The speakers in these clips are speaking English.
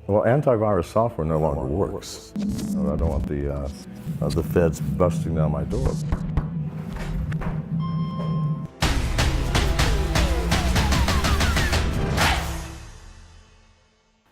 Well, antivirus software no longer works. I don't want the feds busting down my door.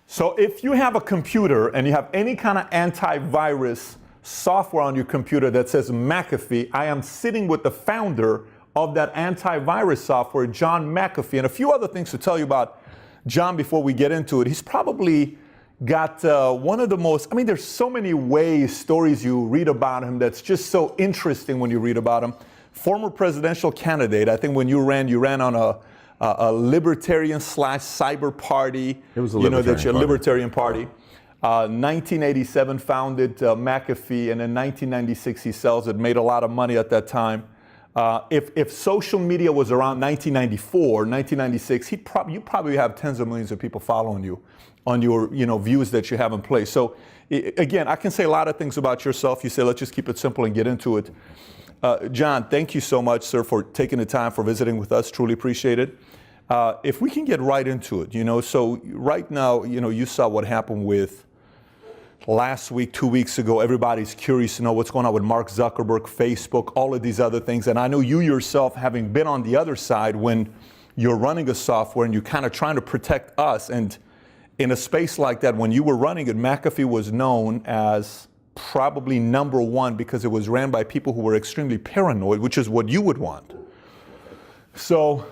So if you have a computer and you have any kind of antivirus software on your computer that says McAfee, I am sitting with the founder of that antivirus software, John McAfee, and a few other things to tell you about John before we get into it. He's probably got one of the most, I mean, there's so many ways, stories you read about him that's just so interesting when you read about him. Former presidential candidate. I think when you ran on a libertarian / cyber party. It was a libertarian party. 1987 founded McAfee, and in 1996 he sells it. Made a lot of money at that time. If social media was around 1994, 1996, you probably have tens of millions of people following you on your views that you have in place. So again, I can say a lot of things about yourself. You say, let's just keep it simple and get into it. John, thank you so much, sir, for taking the time for visiting with us. Truly appreciate it. If we can get right into it, so right now, you saw what happened with last week, 2 weeks ago. Everybody's curious to know what's going on with Mark Zuckerberg, Facebook, all of these other things. And I know you yourself, having been on the other side when you're running a software and you're kind of trying to protect us. And in a space like that, when you were running it, McAfee was known as probably number one because it was ran by people who were extremely paranoid, which is what you would want. So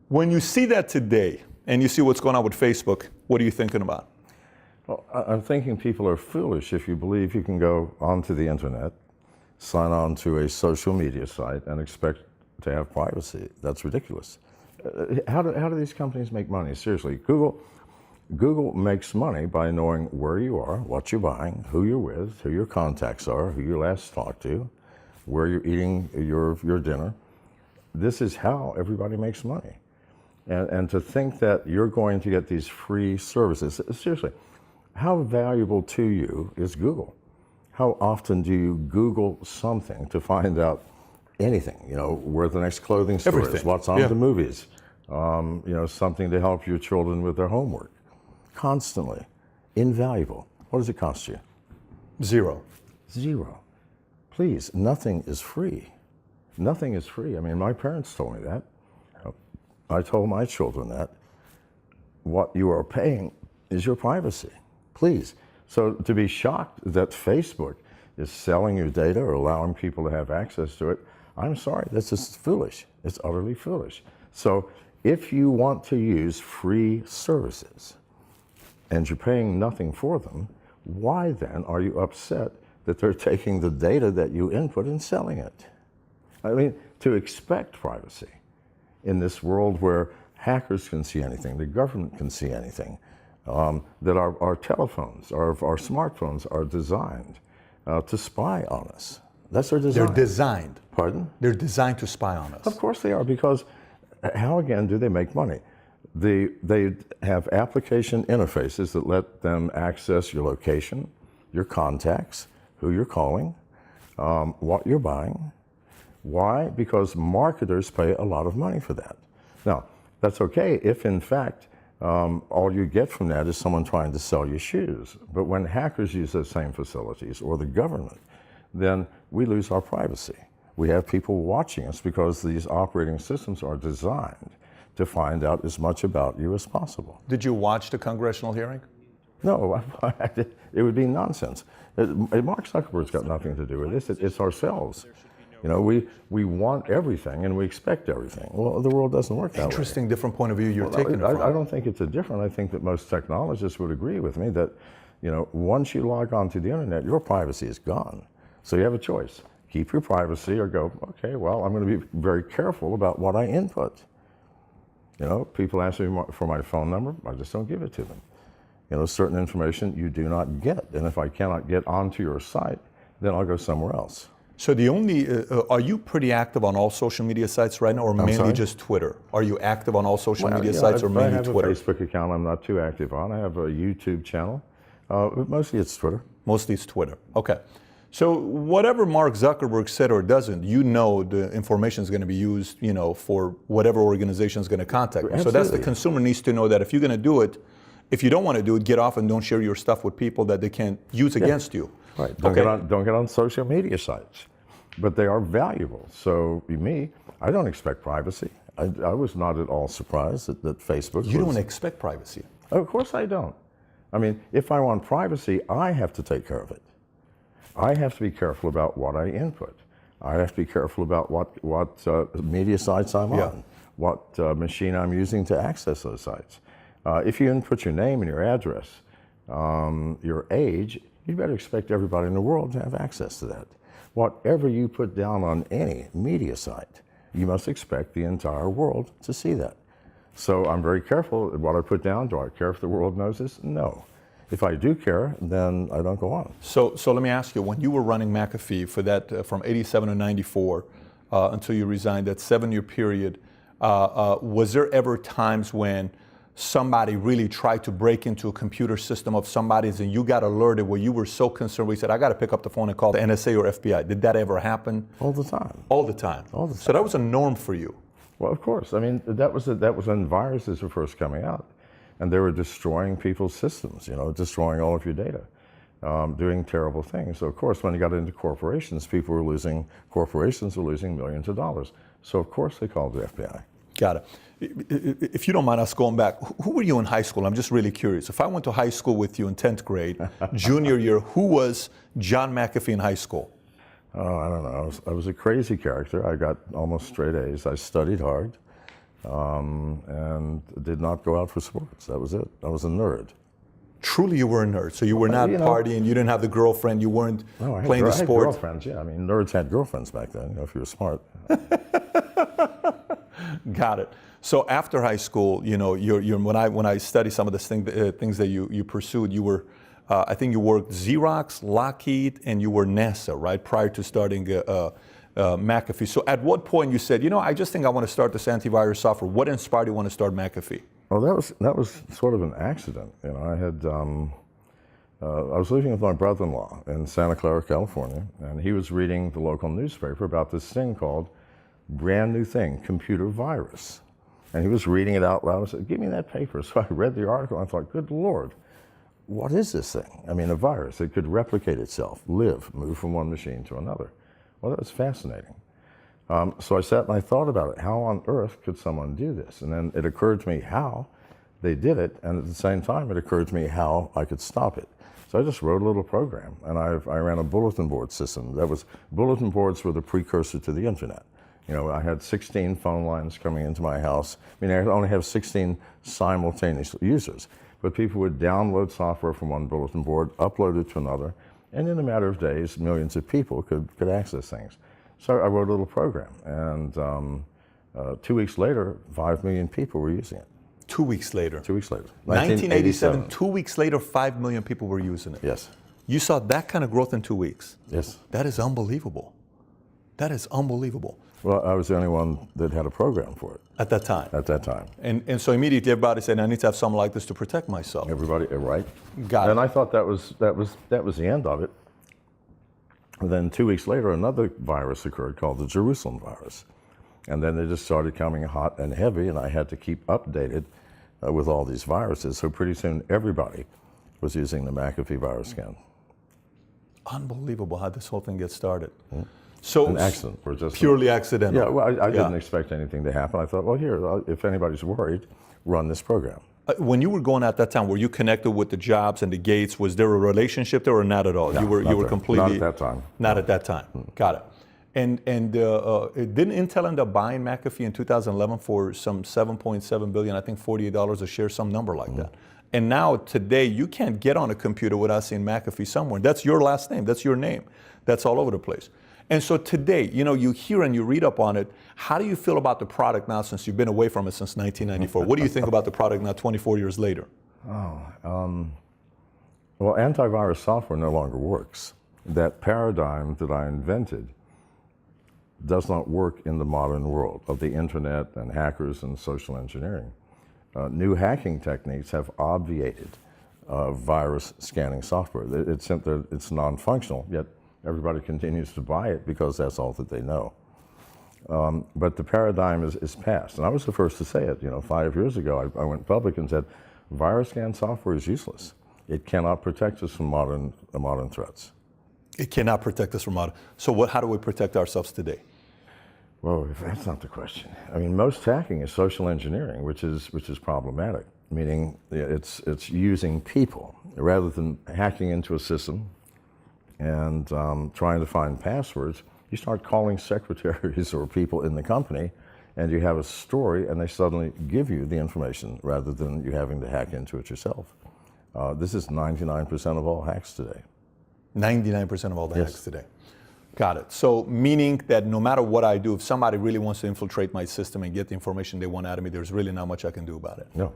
when you see that today and you see what's going on with Facebook, what are you thinking about? Well, I'm thinking people are foolish if you believe you can go onto the internet, sign on to a social media site, and expect to have privacy. That's ridiculous. How do these companies make money? Seriously, Google makes money by knowing where you are, what you're buying, who you're with, who your contacts are, who you last talked to, where you're eating your dinner. This is how everybody makes money. And to think that you're going to get these free services, seriously, how valuable to you is Google? How often do you Google something to find out anything? Where the next clothing store is, what's on the movies, something to help your children with their homework. Constantly. Invaluable. What does it cost you? Zero. Please, nothing is free. Nothing is free. I mean, my parents told me that. I told my children that. What you are paying is your privacy. Please. So to be shocked that Facebook is selling your data or allowing people to have access to it, I'm sorry, that's just foolish. It's utterly foolish. So if you want to use free services and you're paying nothing for them, why then are you upset that they're taking the data that you input and selling it? I mean, to expect privacy in this world where hackers can see anything, the government can see anything, that our telephones, our smartphones are designed to spy on us. That's their design. They're designed. Pardon? They're designed to spy on us. Of course they are, because how again do they make money? They have application interfaces that let them access your location, your contacts, who you're calling, what you're buying. Why? Because marketers pay a lot of money for that. Now, that's okay if in fact all you get from that is someone trying to sell you shoes. But when hackers use those same facilities, or the government, then we lose our privacy. We have people watching us because these operating systems are designed to find out as much about you as possible. Did you watch the congressional hearing? No, it would be nonsense. Mark Zuckerberg's got nothing to do with this. It's ourselves. We want everything and we expect everything. Well, the world doesn't work that way. Interesting, different point of view you're taking it from. I don't think it's a different. I think that most technologists would agree with me that, once you log on to the internet, your privacy is gone. So you have a choice. Keep your privacy or go, okay, well, I'm going to be very careful about what I input. People ask me for my phone number. I just don't give it to them. Certain information you do not get. And if I cannot get onto your site, then I'll go somewhere else. So are you pretty active on all social media sites right now, or mainly just Twitter? Are you active on all social media sites, or mainly Twitter? I have a Facebook account I'm not too active on. I have a YouTube channel. But mostly it's Twitter. Mostly it's Twitter. Okay. So whatever Mark Zuckerberg said or doesn't, the information is going to be used, for whatever organization is going to contact you. So that's the consumer needs to know that if you're going to do it, If you don't want to do it, get off and don't share your stuff with people that they can't use against you. Right. Don't get on social media sites. But they are valuable. So me, I don't expect privacy. I was not at all surprised that Facebook. You don't expect privacy. Of course I don't. I mean, if I want privacy, I have to take care of it. I have to be careful about what I input. I have to be careful about what media sites I'm on, what machine I'm using to access those sites. If you input your name and your address, your age, you better expect everybody in the world to have access to that. Whatever you put down on any media site, you must expect the entire world to see that. So I'm very careful what I put down. Do I care if the world knows this? No. If I do care, then I don't go on. So let me ask you, when you were running McAfee for that, from 87 to 94 until you resigned, that 7-year period, was there ever times when somebody really tried to break into a computer system of somebody's and you got alerted where you were so concerned where you said, I got to pick up the phone and call the NSA or FBI? Did that ever happen? All the time. All the time. All the time. So that was a norm for you. Well, of course. I mean, that was when viruses were first coming out. And they were destroying people's systems, destroying all of your data, doing terrible things. So, of course, when you got into corporations, corporations were losing millions of dollars. So, of course, they called the FBI. Got it. If you don't mind us going back, who were you in high school? I'm just really curious. If I went to high school with you in 10th grade, junior year, who was John McAfee in high school? Oh, I don't know. I was a crazy character. I got almost straight A's. I studied hard and did not go out for sports. That was it. I was a nerd. Truly, you were a nerd. So you were not partying. You didn't have the girlfriend. You weren't playing the sports. I had girlfriends. Yeah, I mean, nerds had girlfriends back then. If you were smart. Got it. So after high school, when I study some of the things that you pursued, you were, I think you worked Xerox, Lockheed, and you were NASA, right? Prior to starting McAfee. So at what point you said, I just think I want to start this antivirus software. What inspired you to want to start McAfee? Well, that was sort of an accident. I had I was living with my brother-in-law in Santa Clara, California, and he was reading the local newspaper about this thing called brand new thing, computer virus. And he was reading it out loud. I said, give me that paper. So I read the article and I thought, good Lord, what is this thing? I mean, a virus. It could replicate itself, move from one machine to another. Well, that was fascinating. So I sat and I thought about it. How on earth could someone do this? And then it occurred to me how they did it. And at the same time, it occurred to me how I could stop it. So I just wrote a little program. And I ran a bulletin board system. Bulletin boards were the precursor to the internet. I had 16 phone lines coming into my house. I mean, I only have 16 simultaneous users, but people would download software from one bulletin board, upload it to another, and in a matter of days, millions of people could access things. So I wrote a little program, and 2 weeks later, 5 million people were using it. 2 weeks later? 2 weeks later. 1987, 2 weeks later, 5 million people were using it. Yes. You saw that kind of growth in 2 weeks? Yes. That is unbelievable. That is unbelievable. Well, I was the only one that had a program for it. At that time? At that time. And so immediately everybody said, I need to have something like this to protect myself. Everybody, right? Got it. And I thought that was the end of it. And then 2 weeks later, another virus occurred called the Jerusalem virus. And then they just started coming hot and heavy, and I had to keep updated with all these viruses. So pretty soon everybody was using the McAfee virus scan. Unbelievable how this whole thing gets started. Mm-hmm. So an accident. Purely accidental. Yeah, well, I didn't expect anything to happen. I thought, well, here, if anybody's worried, run this program. When you were going at that time, were you connected with the Jobs and the Gates? Was there a relationship there or not at all? No, you were completely... Not at that time. Not at that time. Got it. And didn't Intel end up buying McAfee in 2011 for some $7.7 billion, I think $48 a share, some number like that. And now today, you can't get on a computer without seeing McAfee somewhere. That's your last name. That's your name. That's all over the place. And so today, you hear and you read up on it. How do you feel about the product now since you've been away from it since 1994? What do you think about the product now 24 years later? Well, antivirus software no longer works. That paradigm that I invented does not work in the modern world of the internet and hackers and social engineering. New hacking techniques have obviated virus scanning software. It's non-functional, yet everybody continues to buy it because that's all that they know. But the paradigm is past. And I was the first to say it. 5 years ago, I went public and said, virus scan software is useless. It cannot protect us from modern threats. It cannot protect us from modern. So how do we protect ourselves today? Well, that's not the question. I mean, most hacking is social engineering, which is problematic. Meaning, it's using people rather than hacking into a system and trying to find passwords. You start calling secretaries or people in the company, and you have a story, and they suddenly give you the information rather than you having to hack into it yourself. This is 99% of all hacks today. 99% of all the hacks today. Got it. So meaning that no matter what I do, if somebody really wants to infiltrate my system and get the information they want out of me, there's really not much I can do about it. No,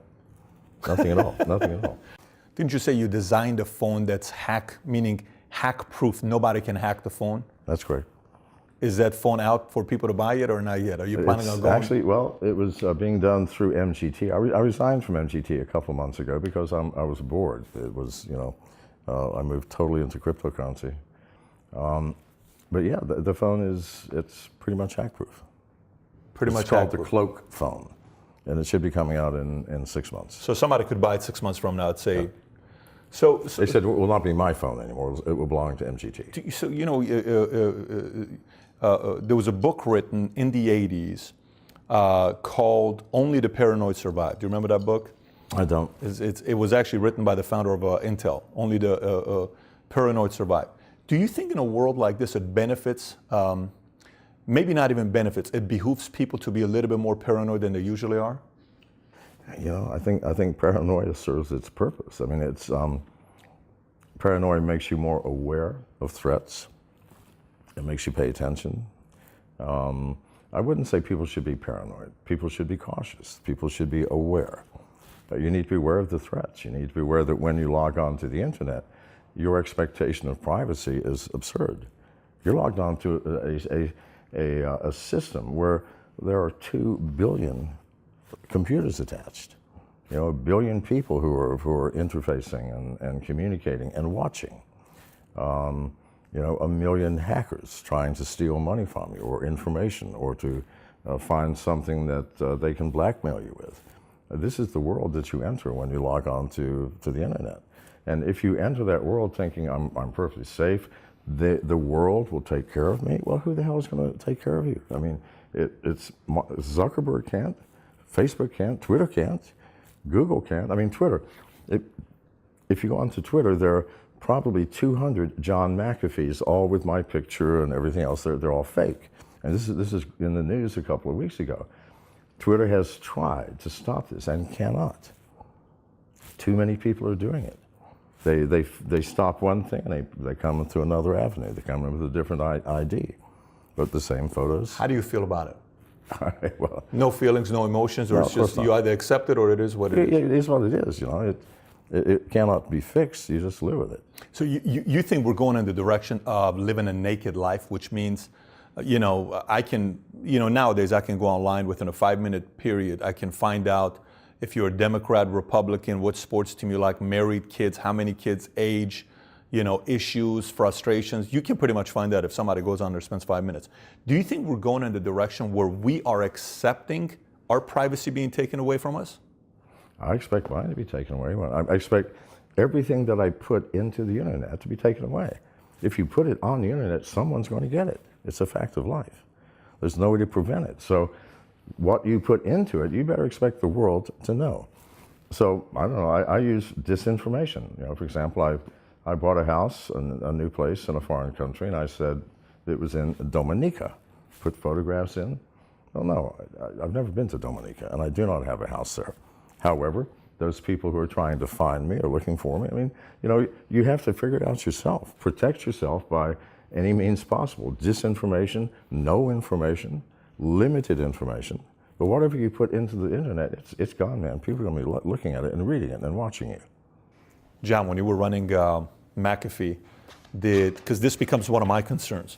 nothing at all. Nothing at all. Didn't you say you designed a phone that's meaning hack-proof? Nobody can hack the phone? That's correct. Is that phone out for people to buy it or not yet? Are you planning on going? Actually, well, it was being done through MGT. I resigned from MGT a couple of months ago because I was bored. It was, I moved totally into cryptocurrency. But yeah, the phone it's pretty much hack-proof. Pretty much It's called the hack-proof. Cloak phone, and it should be coming out in 6 months. So somebody could buy it 6 months from now and say, so They said it will not be my phone anymore. It will belong to MGT. So, there was a book written in the 80s called Only the Paranoid Survive. Do you remember that book? I don't. It was actually written by the founder of Intel, Only the Paranoid Survive. Do you think in a world like this it benefits, maybe not even benefits, it behooves people to be a little bit more paranoid than they usually are? I think paranoia serves its purpose. I mean, it's paranoia makes you more aware of threats. It makes you pay attention. I wouldn't say people should be paranoid. People should be cautious. People should be aware. You need to be aware of the threats. You need to be aware that when you log on to the internet, your expectation of privacy is absurd. You're logged on to a system where there are 2 billion computers attached. A billion people who are interfacing and communicating and watching. A million hackers trying to steal money from you or information or to find something that they can blackmail you with. This is the world that you enter when you log on to the internet. And if you enter that world thinking, I'm perfectly safe, the world will take care of me, well, who the hell is going to take care of you? I mean, Zuckerberg can't, Facebook can't, Twitter can't, Google can't. I mean, Twitter, if you go onto Twitter, there are probably 200 John McAfees, all with my picture and everything else. They're all fake. And this is in the news a couple of weeks ago. Twitter has tried to stop this and cannot. Too many people are doing it. They stop one thing and they come through another avenue. They come in with a different ID, but the same photos. How do you feel about it? Well, no feelings, no emotions, or it's just you either accept it or it is what it is? It is what it is, It cannot be fixed, you just live with it. So you think we're going in the direction of living a naked life, which means, I can, nowadays I can go online within a 5-minute period. I can find out if you're a Democrat, Republican, what sports team you like, married kids, how many kids, age, issues, frustrations. You can pretty much find out if somebody goes on there and spends 5 minutes. Do you think we're going in the direction where we are accepting our privacy being taken away from us? I expect mine to be taken away. I expect everything that I put into the internet to be taken away. If you put it on the internet, someone's going to get it. It's a fact of life. There's no way to prevent it. So what you put into it, you better expect the world to know. So I don't know, I use disinformation. For example, I bought a house, a new place in a foreign country, and I said it was in Dominica. Put photographs in. Well, no, I've never been to Dominica, and I do not have a house there. However, those people who are trying to find me or looking for me, I mean, you have to figure it out yourself. Protect yourself by any means possible. Disinformation, no information, limited information. But whatever you put into the internet, it's gone, man. People are going to be looking at it and reading it and watching you. John, when you were running McAfee, because this becomes one of my concerns.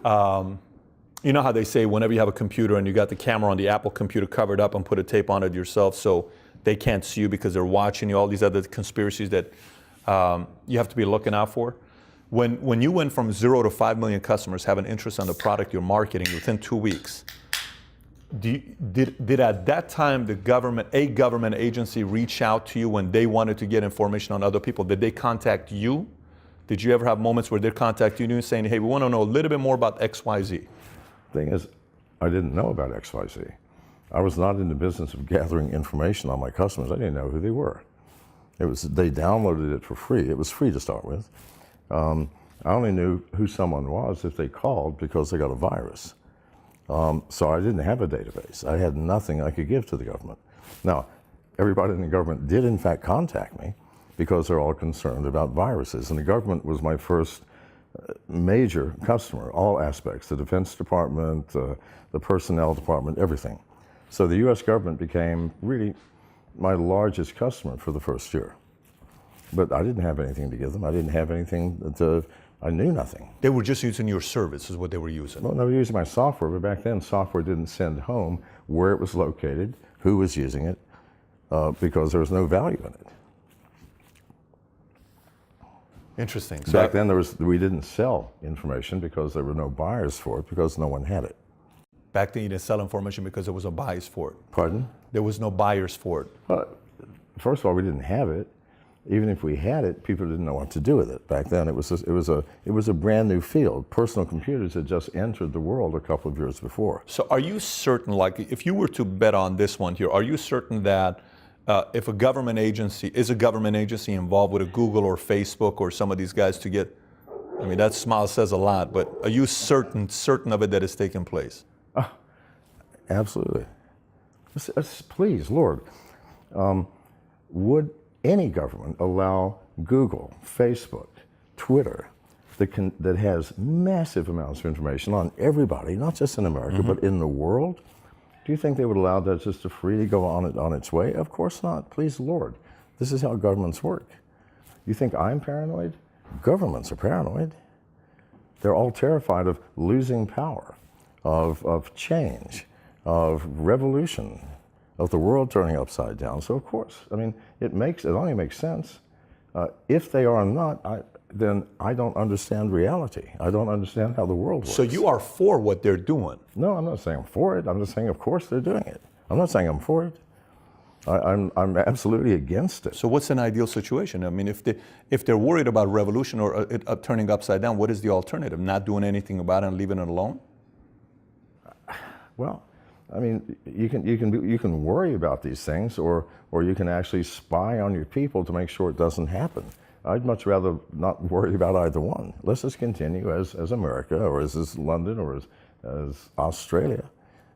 You know how they say whenever you have a computer and you got the camera on the Apple computer covered up and put a tape on it yourself so they can't sue you because they're watching you, all these other conspiracies that you have to be looking out for. When you went from 0 to 5 million customers have an interest on the product you're marketing within 2 weeks, Did at that time a government agency reach out to you when they wanted to get information on other people? Did they contact you? Did you ever have moments where they contacted you saying, hey, we want to know a little bit more about XYZ? Thing is, I didn't know about XYZ. I was not in the business of gathering information on my customers. I didn't know who they were. They downloaded it for free. It was free to start with. I only knew who someone was if they called because they got a virus. So I didn't have a database. I had nothing I could give to the government. Now, everybody in the government did in fact contact me because they're all concerned about viruses. And the government was my first major customer, all aspects, the Defense Department, the Personnel Department, everything. So the US government became really my largest customer for the first year. But I didn't have anything to give them. I didn't have anything I knew nothing. They were just using your service is what they were using. Well, they were using my software, but back then software didn't send home where it was located, who was using it, because there was no value in it. Interesting. So Back then we didn't sell information because there were no buyers for it because no one had it. back then you didn't sell information because there was a bias for it. Pardon? There was no buyers for it. First of all, we didn't have it. Even if we had it, people didn't know what to do with it. Back then, it was a brand new field. Personal computers had just entered the world a couple of years before. So are you certain, like if you were to bet on this one here, are you certain that if a government agency, is a government agency involved with a Google or Facebook or some of these guys to get, I mean, that smile says a lot, but are you certain of it that it's taking place? Absolutely. Please, Lord, would any government allow Google, Facebook, Twitter, that has massive amounts of information on everybody, not just in America, but in the world? Do you think they would allow that just to freely go on its way? Of course not. Please, Lord. This is how governments work. You think I'm paranoid? Governments are paranoid. They're all terrified of losing power, of change, of revolution, of the world turning upside down. So of course, I mean, it only makes sense. If they are not, then I don't understand reality. I don't understand how the world works. So you are for what they're doing? No, I'm not saying I'm for it. I'm just saying, of course, they're doing it. I'm not saying I'm for it. I'm absolutely against it. So what's an ideal situation? I mean, if they're worried about revolution or it turning upside down, what is the alternative? Not doing anything about it and leaving it alone? Well, I mean, you can worry about these things, or you can actually spy on your people to make sure it doesn't happen. I'd much rather not worry about either one. Let's just continue as America, or as London, or as Australia,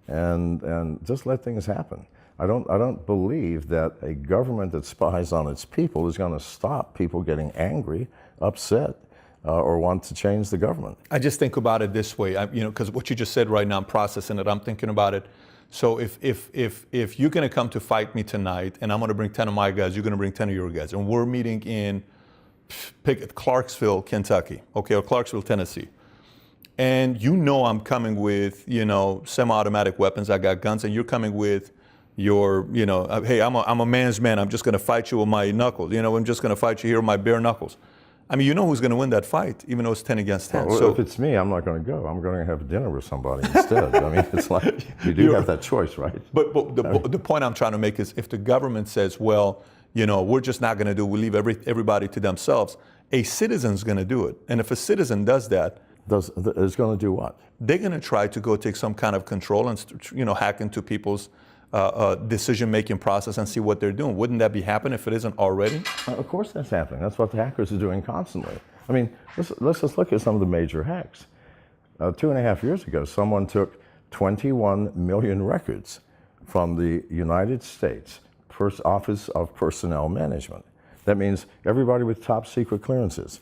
and just let things happen. I don't believe that a government that spies on its people is going to stop people getting angry, upset, or want to change the government. I just think about it this way, because what you just said right now, I'm processing it, I'm thinking about it. So if you're going to come to fight me tonight, and I'm going to bring 10 of my guys, you're going to bring 10 of your guys, and we're meeting in Clarksville, Kentucky, okay, or Clarksville, Tennessee, and I'm coming with, semi-automatic weapons, I got guns, and you're coming with your, hey, I'm a man's man, I'm just going to fight you with my knuckles, I'm just going to fight you here with my bare knuckles. I mean, who's going to win that fight, even though it's 10 against 10. Well, so if it's me, I'm not going to go. I'm going to have dinner with somebody instead. I mean, it's like, you do have that choice, right? But the point I'm trying to make is if the government says, well, we're just not going to do, we leave everybody to themselves, a citizen's going to do it. And if a citizen does that, is going to do what? They're going to try to go take some kind of control and hack into people's decision-making process and see what they're doing. Wouldn't that be happening if it isn't already? Of course that's happening. That's what the hackers are doing constantly. I mean, let's just look at some of the major hacks. 2.5 years ago, someone took 21 million records from the United States Office of Personnel Management. That means everybody with top secret clearances,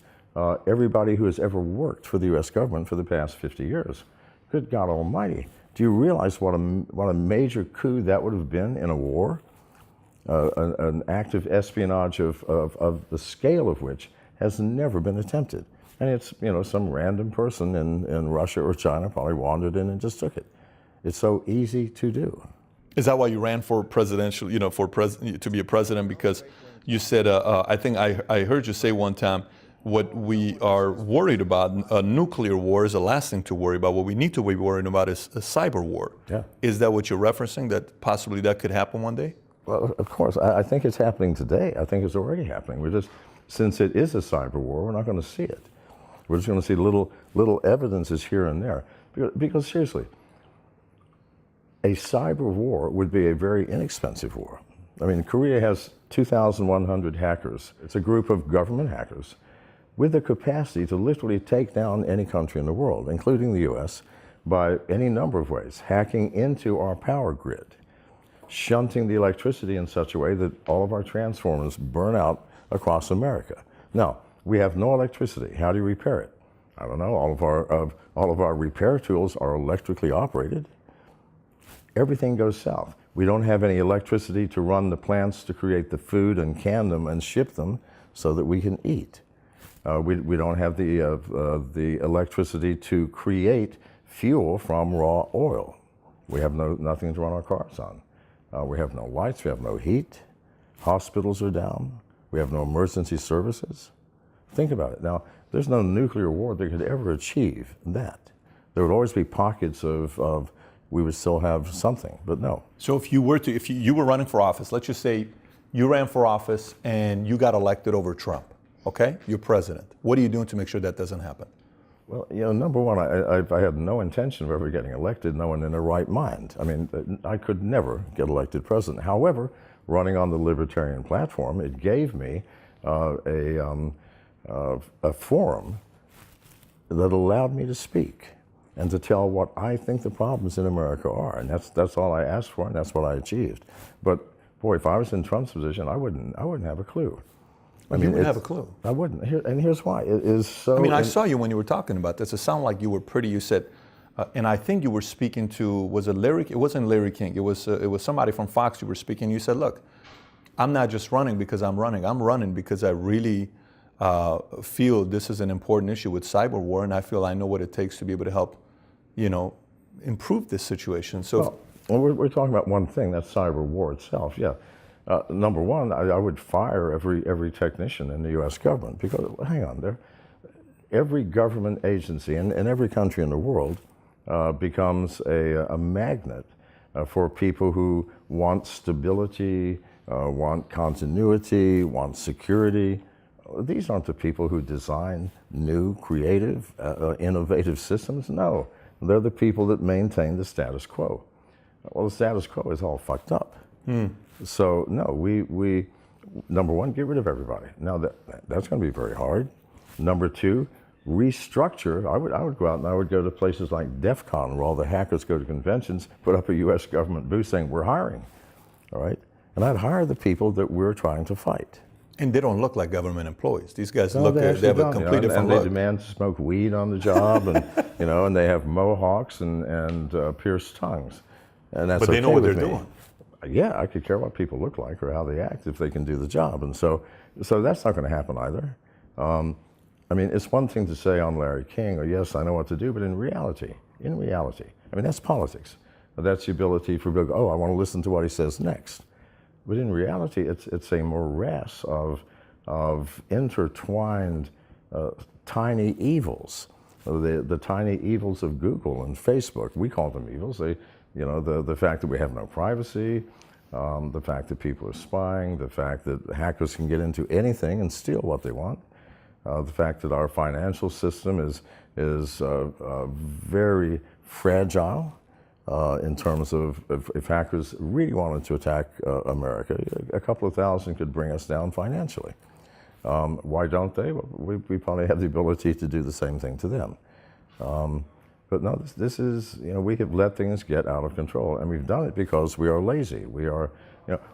everybody who has ever worked for the U.S. government for the past 50 years. Good God Almighty. Do you realize what a major coup that would have been in a war? An act of espionage of the scale of which has never been attempted. And it's, some random person in Russia or China probably wandered in and just took it. It's so easy to do. Is that why you ran for presidential, to be a president? Because you said, I think I heard you say one time, what we are worried about, a nuclear war is the last thing to worry about. What we need to be worried about is a cyber war. Yeah. Is that what you're referencing, that possibly that could happen one day? Well, of course, I think it's happening today. I think it's already happening. Since it is a cyber war, we're not going to see it. We're just going to see little evidences here and there. Because seriously, a cyber war would be a very inexpensive war. I mean, Korea has 2,100 hackers. It's a group of government hackers with the capacity to literally take down any country in the world, including the U.S., by any number of ways, hacking into our power grid, shunting the electricity in such a way that all of our transformers burn out across America. Now, we have no electricity. How do you repair it? I don't know. All of our repair tools are electrically operated. Everything goes south. We don't have any electricity to run the plants to create the food and can them and ship them so that we can eat. We don't have the electricity to create fuel from raw oil. We have nothing to run our cars on. We have no lights. We have no heat. Hospitals are down. We have no emergency services. Think about it. Now, there's no nuclear war that could ever achieve that. There would always be pockets of we would still have something, but no. So if you were running for office, let's just say you ran for office and you got elected over Trump, okay? You're president. What are you doing to make sure that doesn't happen? Well, number one, I had no intention of ever getting elected, no one in their right mind. I mean, I could never get elected president. However, running on the Libertarian platform, it gave me a forum that allowed me to speak and to tell what I think the problems in America are. And that's all I asked for, and that's what I achieved. But boy, if I was in Trump's position, I wouldn't have a clue. You wouldn't have a clue. I wouldn't. And here's why. It is so. I mean, I saw you when you were talking about this. It sounded like you were pretty. You said, and I think you were speaking to, was it Larry? It wasn't Larry King. It was somebody from Fox. You were speaking. You said, "Look, I'm not just running because I'm running. I'm running because I really feel this is an important issue with cyber war, and I feel I know what it takes to be able to help, improve this situation." So, well, we're talking about one thing. That's cyber war itself. Yeah. Number one, I would fire every technician in the U.S. government because, hang on, every government agency in every country in the world becomes a magnet for people who want stability, want continuity, want security. These aren't the people who design new, creative, innovative systems. No, they're the people that maintain the status quo. Well, the status quo is all fucked up. So no, we number one, get rid of everybody. Now that's going to be very hard. Number two, restructure. I would go out and I would go to places like DEF CON, where all the hackers go to conventions, put up a U.S. government booth saying we're hiring, all right? And I'd hire the people that we're trying to fight. And they don't look like government employees. These guys they have a completely different and look. they demand to smoke weed on the job, and and they have mohawks and pierced tongues, and that's. But they know what they're doing. Yeah, I could care what people look like or how they act if they can do the job, and so that's not going to happen either. I mean, it's one thing to say I'm Larry King, or yes, I know what to do, but in reality, I mean, that's politics. That's the ability for people to go, oh, I want to listen to what he says next. But in reality, it's a morass of intertwined tiny evils. The tiny evils of Google and Facebook, we call them evils. The fact that we have no privacy, the fact that people are spying, the fact that hackers can get into anything and steal what they want, the fact that our financial system is very fragile in terms of if hackers really wanted to attack America, a couple of thousand could bring us down financially. Why don't they? Well, we probably have the ability to do the same thing to them. But no, this is, we have let things get out of control, and we've done it because we are lazy. We are,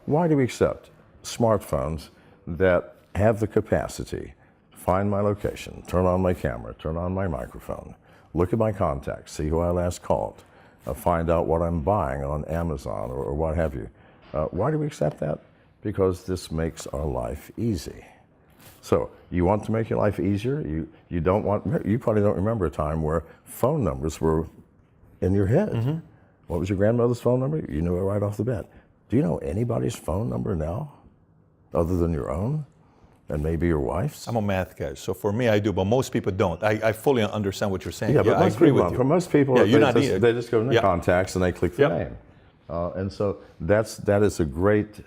why do we accept smartphones that have the capacity to find my location, turn on my camera, turn on my microphone, look at my contacts, see who I last called, find out what I'm buying on Amazon or what have you? Why do we accept that? Because this makes our life easy. So you want to make your life easier. You probably don't remember a time where phone numbers were in your head. Mm-hmm. What was your grandmother's phone number? You knew it right off the bat. Do you know anybody's phone number now, other than your own? And maybe your wife's. I'm a math guy, so for me, I do, but most people don't. I fully understand what you're saying. Yeah, but I most agree people, with you. for most people, Yeah, you're not they just go in the Yeah. contacts and they click the Yep. name. And so that is a great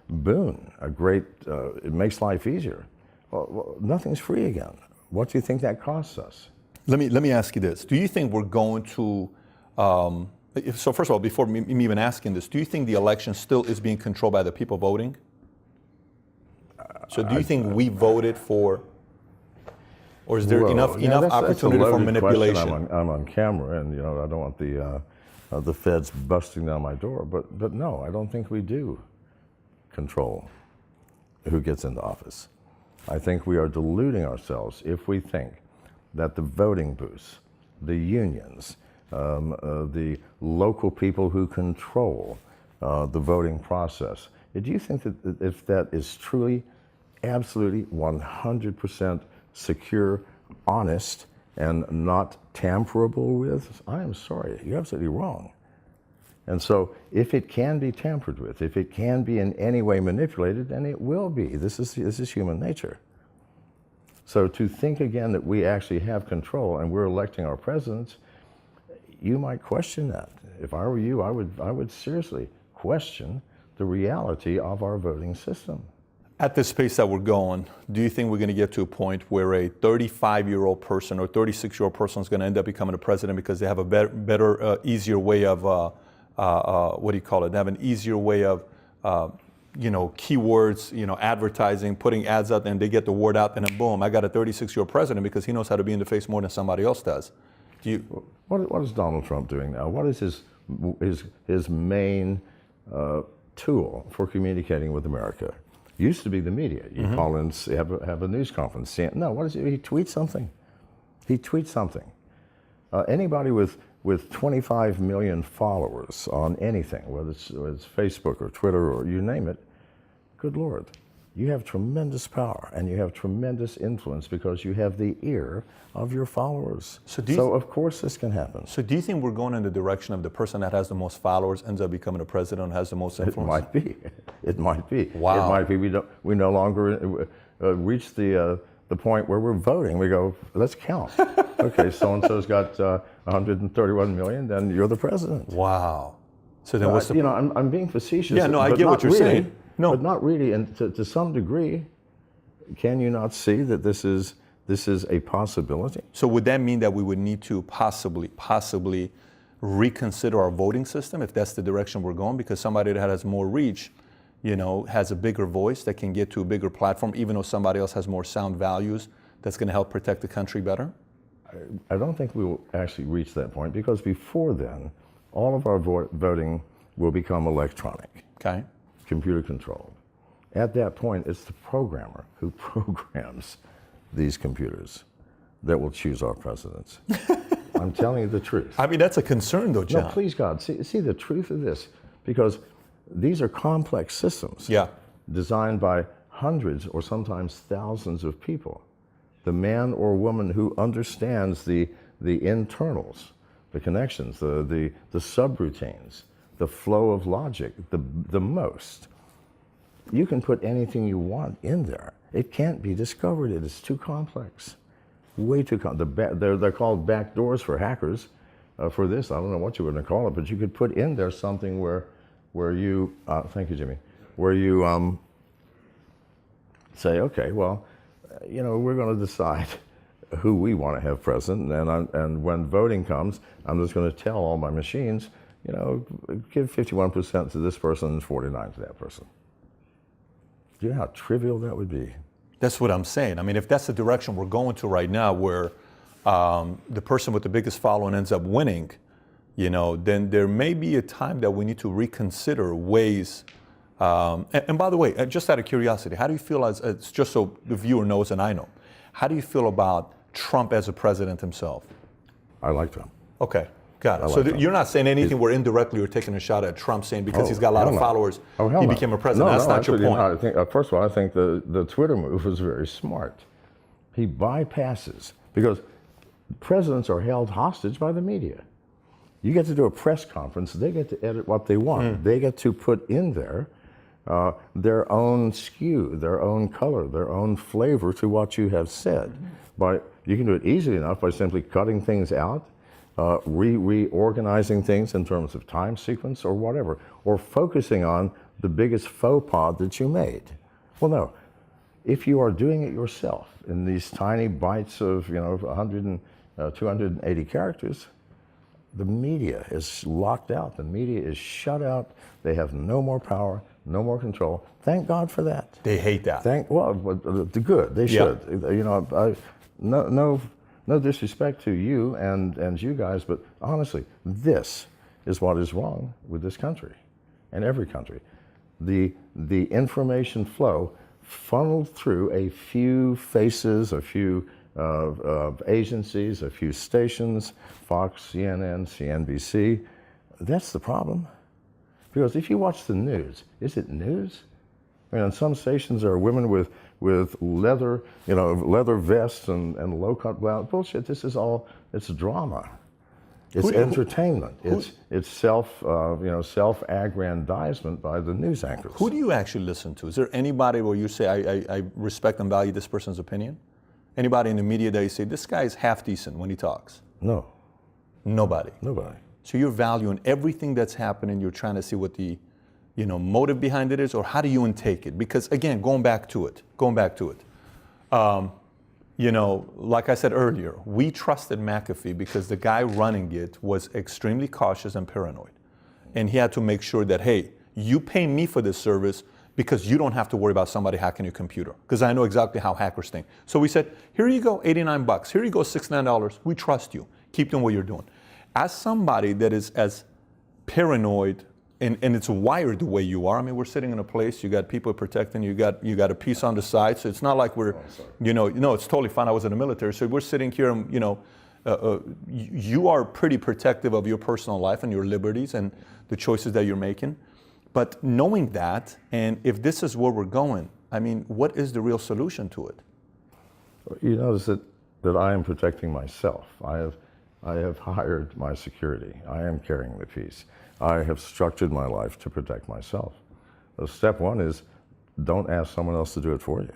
boon, it makes life easier. Well, nothing's free again. What do you think that costs us? Let me ask you this. Do you think we're going to, so first of all, before me even asking this, do you think the election still is being controlled by the people voting? So do you think we voted for, or is there Whoa. enough Yeah, that's a opportunity for loaded manipulation? question. I'm on camera, and I don't want the feds busting down my door. But no, I don't think we do control who gets into office. I think we are deluding ourselves if we think that the voting booths, the unions, the local people who control the voting process. Do you think that if that is truly, absolutely 100% secure, honest, and not tamperable with, I am sorry, you're absolutely wrong. And so if it can be tampered with, if it can be in any way manipulated, then it will be. This is human nature. So to think again that we actually have control and we're electing our presidents, you might question that. If I were you, I would seriously question the reality of our voting system. At this pace that we're going, do you think we're going to get to a point where a 35-year-old person or 36-year-old person is going to end up becoming a president because they have a better, easier way of, what do you call it? They have an easier way of, keywords, advertising, putting ads out, and they get the word out, and then boom, I got a 36-year-old president because he knows how to be in the face more than somebody else does. What is Donald Trump doing now? What is his main tool for communicating with America? Used to be the media. You call in, have a news conference. No, what is it? He tweets something. He tweets something. Anybody with 25 million followers on anything, whether it's Facebook or Twitter or you name it, good Lord, you have tremendous power and you have tremendous influence because you have the ear of your followers. So of course this can happen. So do you think we're going in the direction of the person that has the most followers ends up becoming a president and has the most influence? It might be. It might be. Wow. It might be. We no longer reach the point where we're voting. We go, let's count. Okay, so-and-so's got 131 million, then you're the president. Wow. So then what's the... I'm being facetious. Yeah, no, I get what you're saying. No. But not really, and to some degree, can you not see that this is a possibility? So would that mean that we would need to possibly reconsider our voting system if that's the direction we're going? Because somebody that has more reach, has a bigger voice that can get to a bigger platform, even though somebody else has more sound values that's going to help protect the country better? I don't think we will actually reach that point because before then, all of our voting will become electronic. Okay. Computer controlled. At that point, it's the programmer who programs these computers that will choose our presidents. I'm telling you the truth. I mean, that's a concern, though, John. No, please, God, see the truth of this, because these are complex systems designed by hundreds or sometimes thousands of people. The man or woman who understands the internals, the connections, the subroutines, the flow of logic, the most. You can put anything you want in there. It can't be discovered. It is too complex, way too complex. They're called backdoors for hackers. For this, I don't know what you would call it, but you could put in there something where you, thank you, Jimmy, where you say, okay, well, we're going to decide who we want to have president, and when voting comes, I'm just going to tell all my machines, give 51% to this person and 49% to that person. Do you know how trivial that would be? That's what I'm saying. I mean, if that's the direction we're going to right now, where the person with the biggest following ends up winning, then there may be a time that we need to reconsider ways. And by the way, just out of curiosity, how do you feel as just so the viewer knows and I know, how do you feel about Trump as a president himself? I like Trump. Okay, got it. Like So Trump. you're not saying anything where indirectly you're taking a shot at Trump saying because he's got a lot of followers, he became a president. That's not your point. I think, first of all, I think the Twitter move was very smart. He bypasses, because presidents are held hostage by the media. You get to do a press conference, they get to edit what they want. They get to put in there their own skew, their own color, their own flavor to what you have said. You can do it easily enough by simply cutting things out, reorganizing things in terms of time sequence or whatever, or focusing on the biggest faux pas that you made. Well, no. If you are doing it yourself in these tiny bites of 100 and 280 characters, the media is locked out. The media is shut out. They have no more power, no more control. Thank God for that. They hate that. The good. They should. No disrespect to you and you guys, but honestly, this is what is wrong with this country and every country. The information flow funneled through a few faces, a few agencies, a few stations, Fox, CNN, CNBC. That's the problem. Because if you watch the news, is it news? I mean, on some stations there are women with leather, leather vests and low-cut blouse. Bullshit. This is all. It's drama. It's entertainment. It's self-aggrandizement by the news anchors. Who do you actually listen to? Is there anybody where you say, I respect and value this person's opinion? Anybody in the media that you say, this guy is half decent when he talks? No. Nobody. Nobody. So you're valuing everything that's happening. You're trying to see what the motive behind it is, or how do you intake it? Because again, going back to it. Like I said earlier, we trusted McAfee because the guy running it was extremely cautious and paranoid. And he had to make sure that, hey, you pay me for this service because you don't have to worry about somebody hacking your computer, because I know exactly how hackers think. So we said, here you go, $89. Here you go, $69. We trust you. Keep doing what you're doing. As somebody that is as paranoid and it's wired the way you are. I mean, we're sitting in a place, you got people protecting, you got a piece on the side, so it's not like we're, it's totally fine. I was in the military, so we're sitting here and, you are pretty protective of your personal life and your liberties and the choices that you're making. But knowing that, and if this is where we're going, I mean, what is the real solution to it? You notice that I am protecting myself. I have hired my security. I am carrying the peace. I have structured my life to protect myself. So step one is don't ask someone else to do it for you.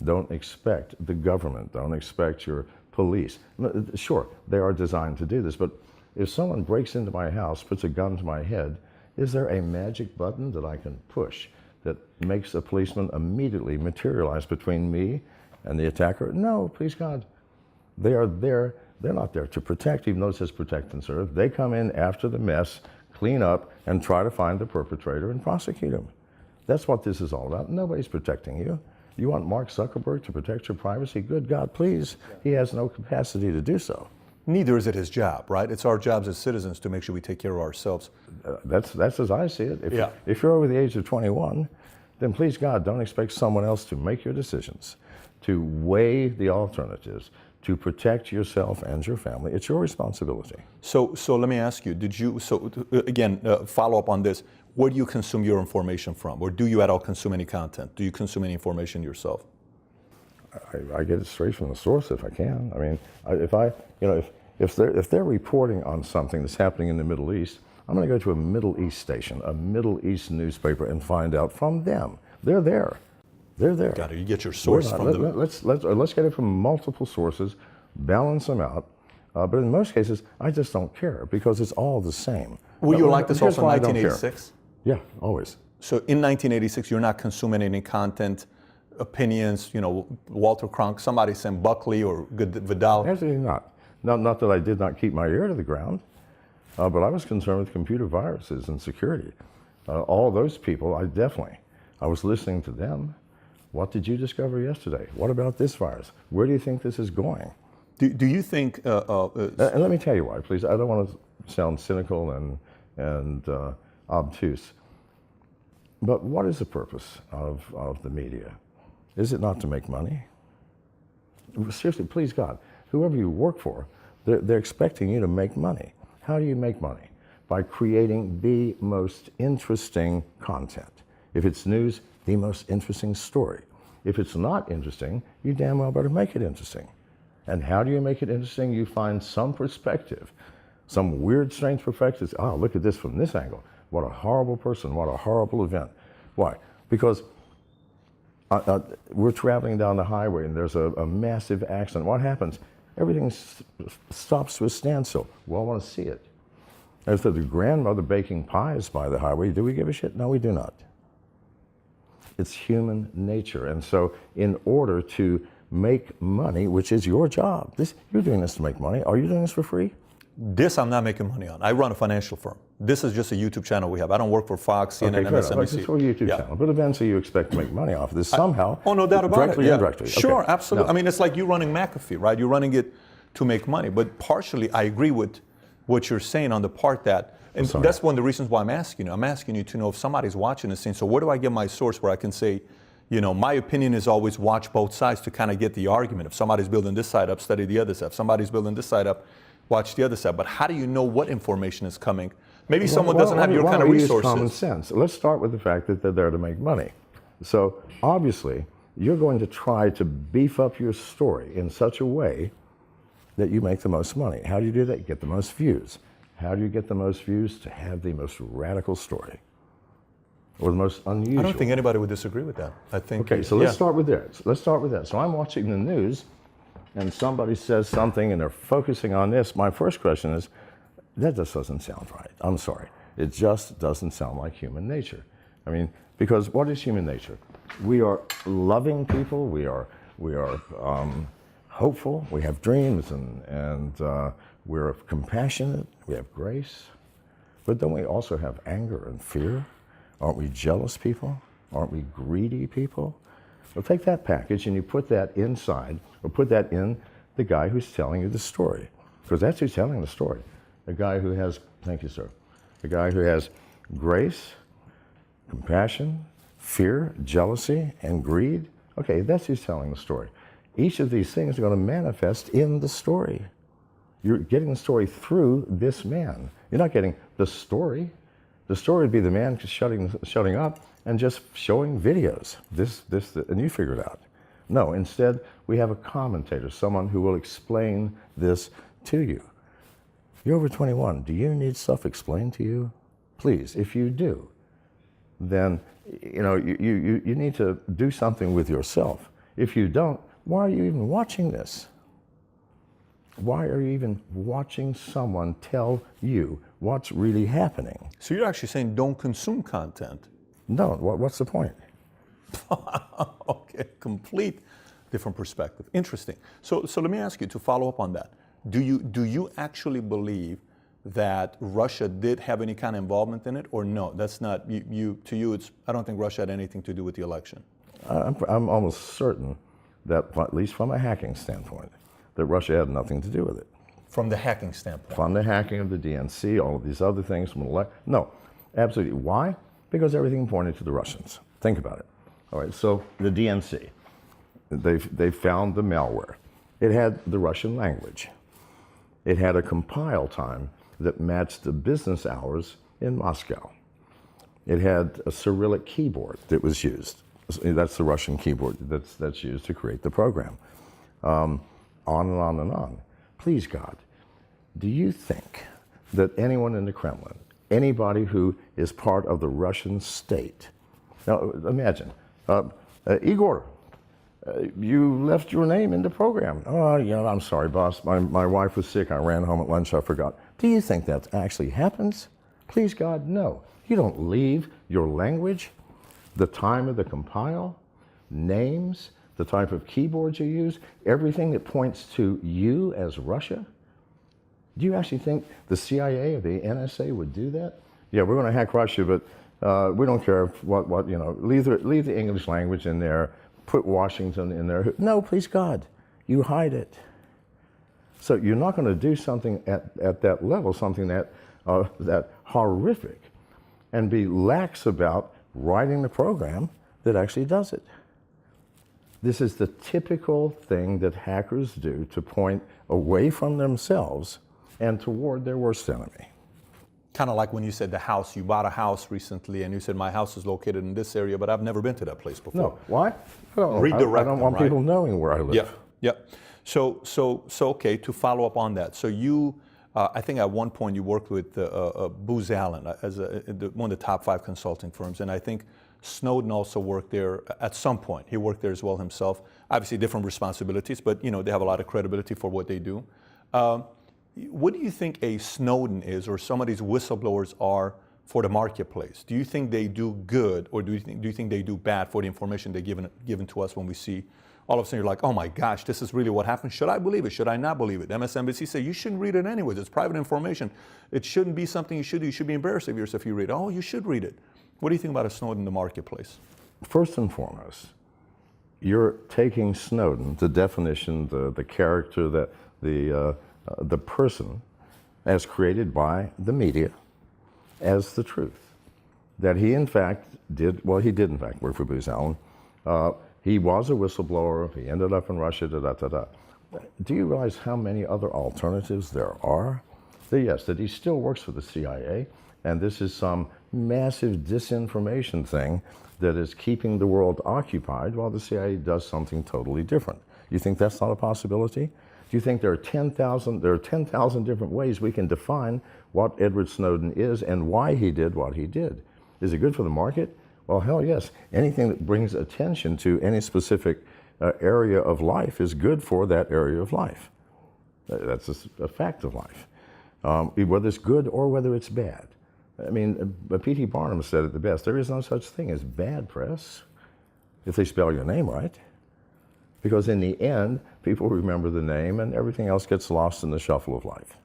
Don't expect the government, don't expect your police. Sure, they are designed to do this, but if someone breaks into my house, puts a gun to my head, is there a magic button that I can push that makes a policeman immediately materialize between me and the attacker? No, please God. They are there. They're not there to protect, even though it says protect and serve. They come in after the mess, clean up, and try to find the perpetrator and prosecute him. That's what this is all about. Nobody's protecting you. You want Mark Zuckerberg to protect your privacy? Good God, please. He has no capacity to do so. Neither is it his job, right? It's our jobs as citizens to make sure we take care of ourselves. That's as I see it. If you're over the age of 21, then please God, don't expect someone else to make your decisions, to weigh the alternatives, to protect yourself and your family. It's your responsibility. So let me ask you, follow up on this. Where do you consume your information from? Or do you at all consume any content? Do you consume any information yourself? I get it straight from the source if I can. I mean, if they're reporting on something that's happening in the Middle East, I'm going to go to a Middle East station, a Middle East newspaper, and find out from them. They're there. They're there. Got it. You get your source from them. Let's get it from multiple sources, balance them out. But in most cases, I just don't care because it's all the same. Were you like this also in 1986? Yeah, always. So in 1986, you're not consuming any content, opinions, Walter Cronkite, somebody saying Buckley or Vidal? Absolutely not. Not that I did not keep my ear to the ground, but I was concerned with computer viruses and security. All those people, I was listening to them. What did you discover yesterday? What about this virus? Where do you think this is going? Do you think... and let me tell you why, please. I don't want to sound cynical and obtuse. But what is the purpose of the media? Is it not to make money? Seriously, please God, whoever you work for, they're expecting you to make money. How do you make money? By creating the most interesting content. If it's news, the most interesting story. If it's not interesting, you damn well better make it interesting. And how do you make it interesting? You find some perspective, some weird, strange perspective. Oh, look at this from this angle. What a horrible person, what a horrible event. Why? Because we're traveling down the highway and there's a massive accident. What happens? Everything stops to a standstill. We all want to see it. If there's a grandmother baking pies by the highway, do we give a shit? No, we do not. It's human nature. And so in order to make money, which is your job, you're doing this to make money. Are you doing this for free? This I'm not making money on. I run a financial firm. This is just a YouTube channel we have. I don't work for Fox, CNN, MSNBC. It's for a YouTube channel. But eventually you expect to make money off of this somehow. Oh, no doubt about directly it. Directly or indirectly. Sure, Okay. absolutely. No. I mean, it's like you running McAfee, right? You're running it to make money. But partially, I agree with what you're saying on the part that, and that's one of the reasons why I'm asking you. I'm asking you to know if somebody's watching this thing. So where do I get my source where I can say, you know, my opinion is always watch both sides to kind of get the argument. If somebody's building this side up, study the other side. If somebody's building this side up, watch the other side. But how do you know what information is coming? Maybe someone doesn't have your kind of resources. Use common sense. Let's start with the fact that they're there to make money. So obviously, you're going to try to beef up your story in such a way that you make the most money. How do you do that? You get the most views. How do you get the most views? To have the most radical story or the most unusual. I don't think anybody would disagree with that. I think. Okay, so let's start with that. Let's start with that. So I'm watching the news and somebody says something and they're focusing on this. My first question is, that just doesn't sound right. I'm sorry. It just doesn't sound like human nature. I mean, because what is human nature? We are loving people. We are hopeful. We have dreams and we're compassionate. We have grace. But don't we also have anger and fear? Aren't we jealous people? Aren't we greedy people? Well, take that package and you put that inside, or put that in the guy who's telling you the story. Because that's who's telling the story. A guy who has, thank you, sir, a guy who has grace, compassion, fear, jealousy, and greed. Okay, that's who's telling the story. Each of these things are going to manifest in the story. You're getting the story through this man. You're not getting the story. The story would be the man just shutting up and just showing videos. And you figure it out. No, instead, we have a commentator, someone who will explain this to you. You're over 21. Do you need stuff explained to you? Please, if you do, then you need to do something with yourself. If you don't, why are you even watching this? Why are you even watching someone tell you what's really happening? So you're actually saying don't consume content. No, what's the point? Okay, complete different perspective. Interesting. So let me ask you to follow up on that. Do you actually believe that Russia did have any kind of involvement in it, or no? That's not you. To you, it's I don't think Russia had anything to do with the election. I'm almost certain that, at least from a hacking standpoint, that Russia had nothing to do with it. From the hacking standpoint. From the hacking of the DNC, all of these other things. No, absolutely. Why? Because everything pointed to the Russians. Think about it. All right, so the DNC, they found the malware. It had the Russian language. It had a compile time that matched the business hours in Moscow. It had a Cyrillic keyboard that was used. That's the Russian keyboard that's used to create the program. On and on and on. Please, God, do you think that anyone in the Kremlin, anybody who is part of the Russian state, now imagine, Igor, you left your name in the program. Oh, I'm sorry, boss. My wife was sick. I ran home at lunch. I forgot. Do you think that actually happens? Please, God, no. You don't leave your language, the time of the compile, names, the type of keyboards you use, everything that points to you as Russia. Do you actually think the CIA or the NSA would do that? Yeah, we're going to hack Russia, but we don't care what leave the English language in there. Put Washington in there. No, please God, you hide it. So you're not going to do something at that level, something that horrific, and be lax about writing the program that actually does it. This is the typical thing that hackers do to point away from themselves and toward their worst enemy. Kind of like when you said the house, you bought a house recently and you said my house is located in this area, but I've never been to that place before. No, why? Redirect I don't want people knowing where I live. Yeah. So okay, to follow up on that. So you, I think at one point you worked with Booz Allen as one of the top 5 consulting firms, and I think Snowden also worked there at some point. He worked there as well himself. Obviously, different responsibilities, but they have a lot of credibility for what they do. What do you think a Snowden is, or some of these whistleblowers are for the marketplace? Do you think they do good, or do you think they do bad for the information they're given to us when we see all of a sudden you're like, oh my gosh, this is really what happened? Should I believe it? Should I not believe it? MSNBC said you shouldn't read it anyways. It's private information. It shouldn't be something you should do. You should be embarrassed of yourself if you read it. Oh, you should read it. What do you think about a Snowden in the marketplace? First and foremost, you're taking Snowden, the definition, the character, that the person as created by the media, as the truth. That he in fact did, well, he did in fact work for Booz Allen. He was a whistleblower. He ended up in Russia, da-da-da-da. Do you realize how many other alternatives there are? Yes, that he still works for the CIA, and this is some massive disinformation thing that is keeping the world occupied while the CIA does something totally different. You think that's not a possibility? Do you think there are 10,000 different ways we can define what Edward Snowden is and why he did what he did? Is it good for the market? Well, hell yes. Anything that brings attention to any specific area of life is good for that area of life. That's a fact of life, whether it's good or whether it's bad. I mean, P.T. Barnum said it the best. There is no such thing as bad press if they spell your name right. Because in the end, people remember the name and everything else gets lost in the shuffle of life.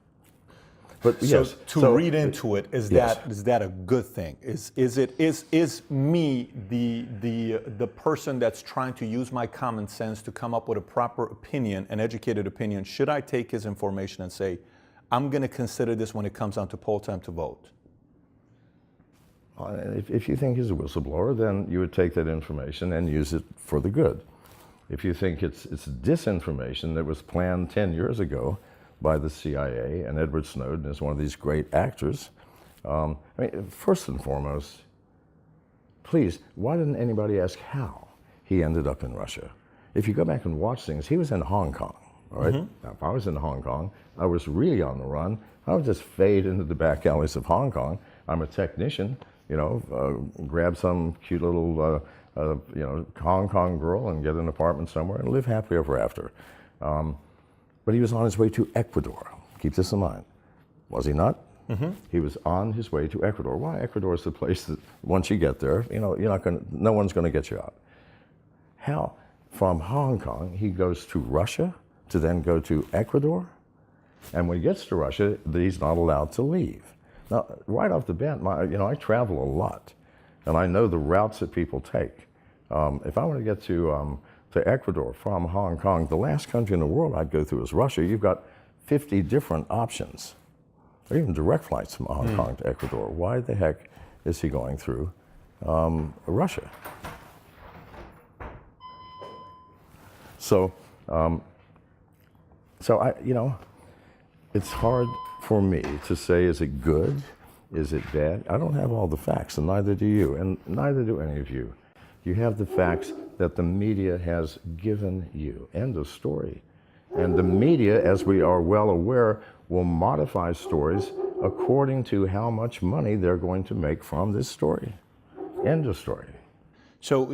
But so yes, to read into it, is that a good thing? Is me the person that's trying to use my common sense to come up with a proper opinion, an educated opinion? Should I take his information and say, I'm going to consider this when it comes down to poll time to vote? If you think he's a whistleblower, then you would take that information and use it for the good. If you think it's disinformation that was planned 10 years ago by the CIA, and Edward Snowden is one of these great actors, I mean, first and foremost, please, why didn't anybody ask how he ended up in Russia? If you go back and watch things, he was in Hong Kong, all right? Now, if I was in Hong Kong, I was really on the run. I would just fade into the back alleys of Hong Kong. I'm a technician, grab some cute little, Hong Kong girl and get an apartment somewhere and live happily ever after. But he was on his way to Ecuador. Keep this in mind. Was he not? He was on his way to Ecuador. Why? Ecuador is the place that once you get there, no one's going to get you out. How? From Hong Kong, he goes to Russia to then go to Ecuador. And when he gets to Russia, he's not allowed to leave. Now, right off the bat, I travel a lot, and I know the routes that people take. If I want to get to Ecuador from Hong Kong, the last country in the world I'd go through is Russia. You've got 50 different options. There are even direct flights from Hong Kong to Ecuador. Why the heck is he going through Russia? So it's hard for me to say, is it good? Is it bad? I don't have all the facts, and neither do you, and neither do any of you. You have the facts that the media has given you. End of story. And the media, as we are well aware, will modify stories according to how much money they're going to make from this story. End of story. So,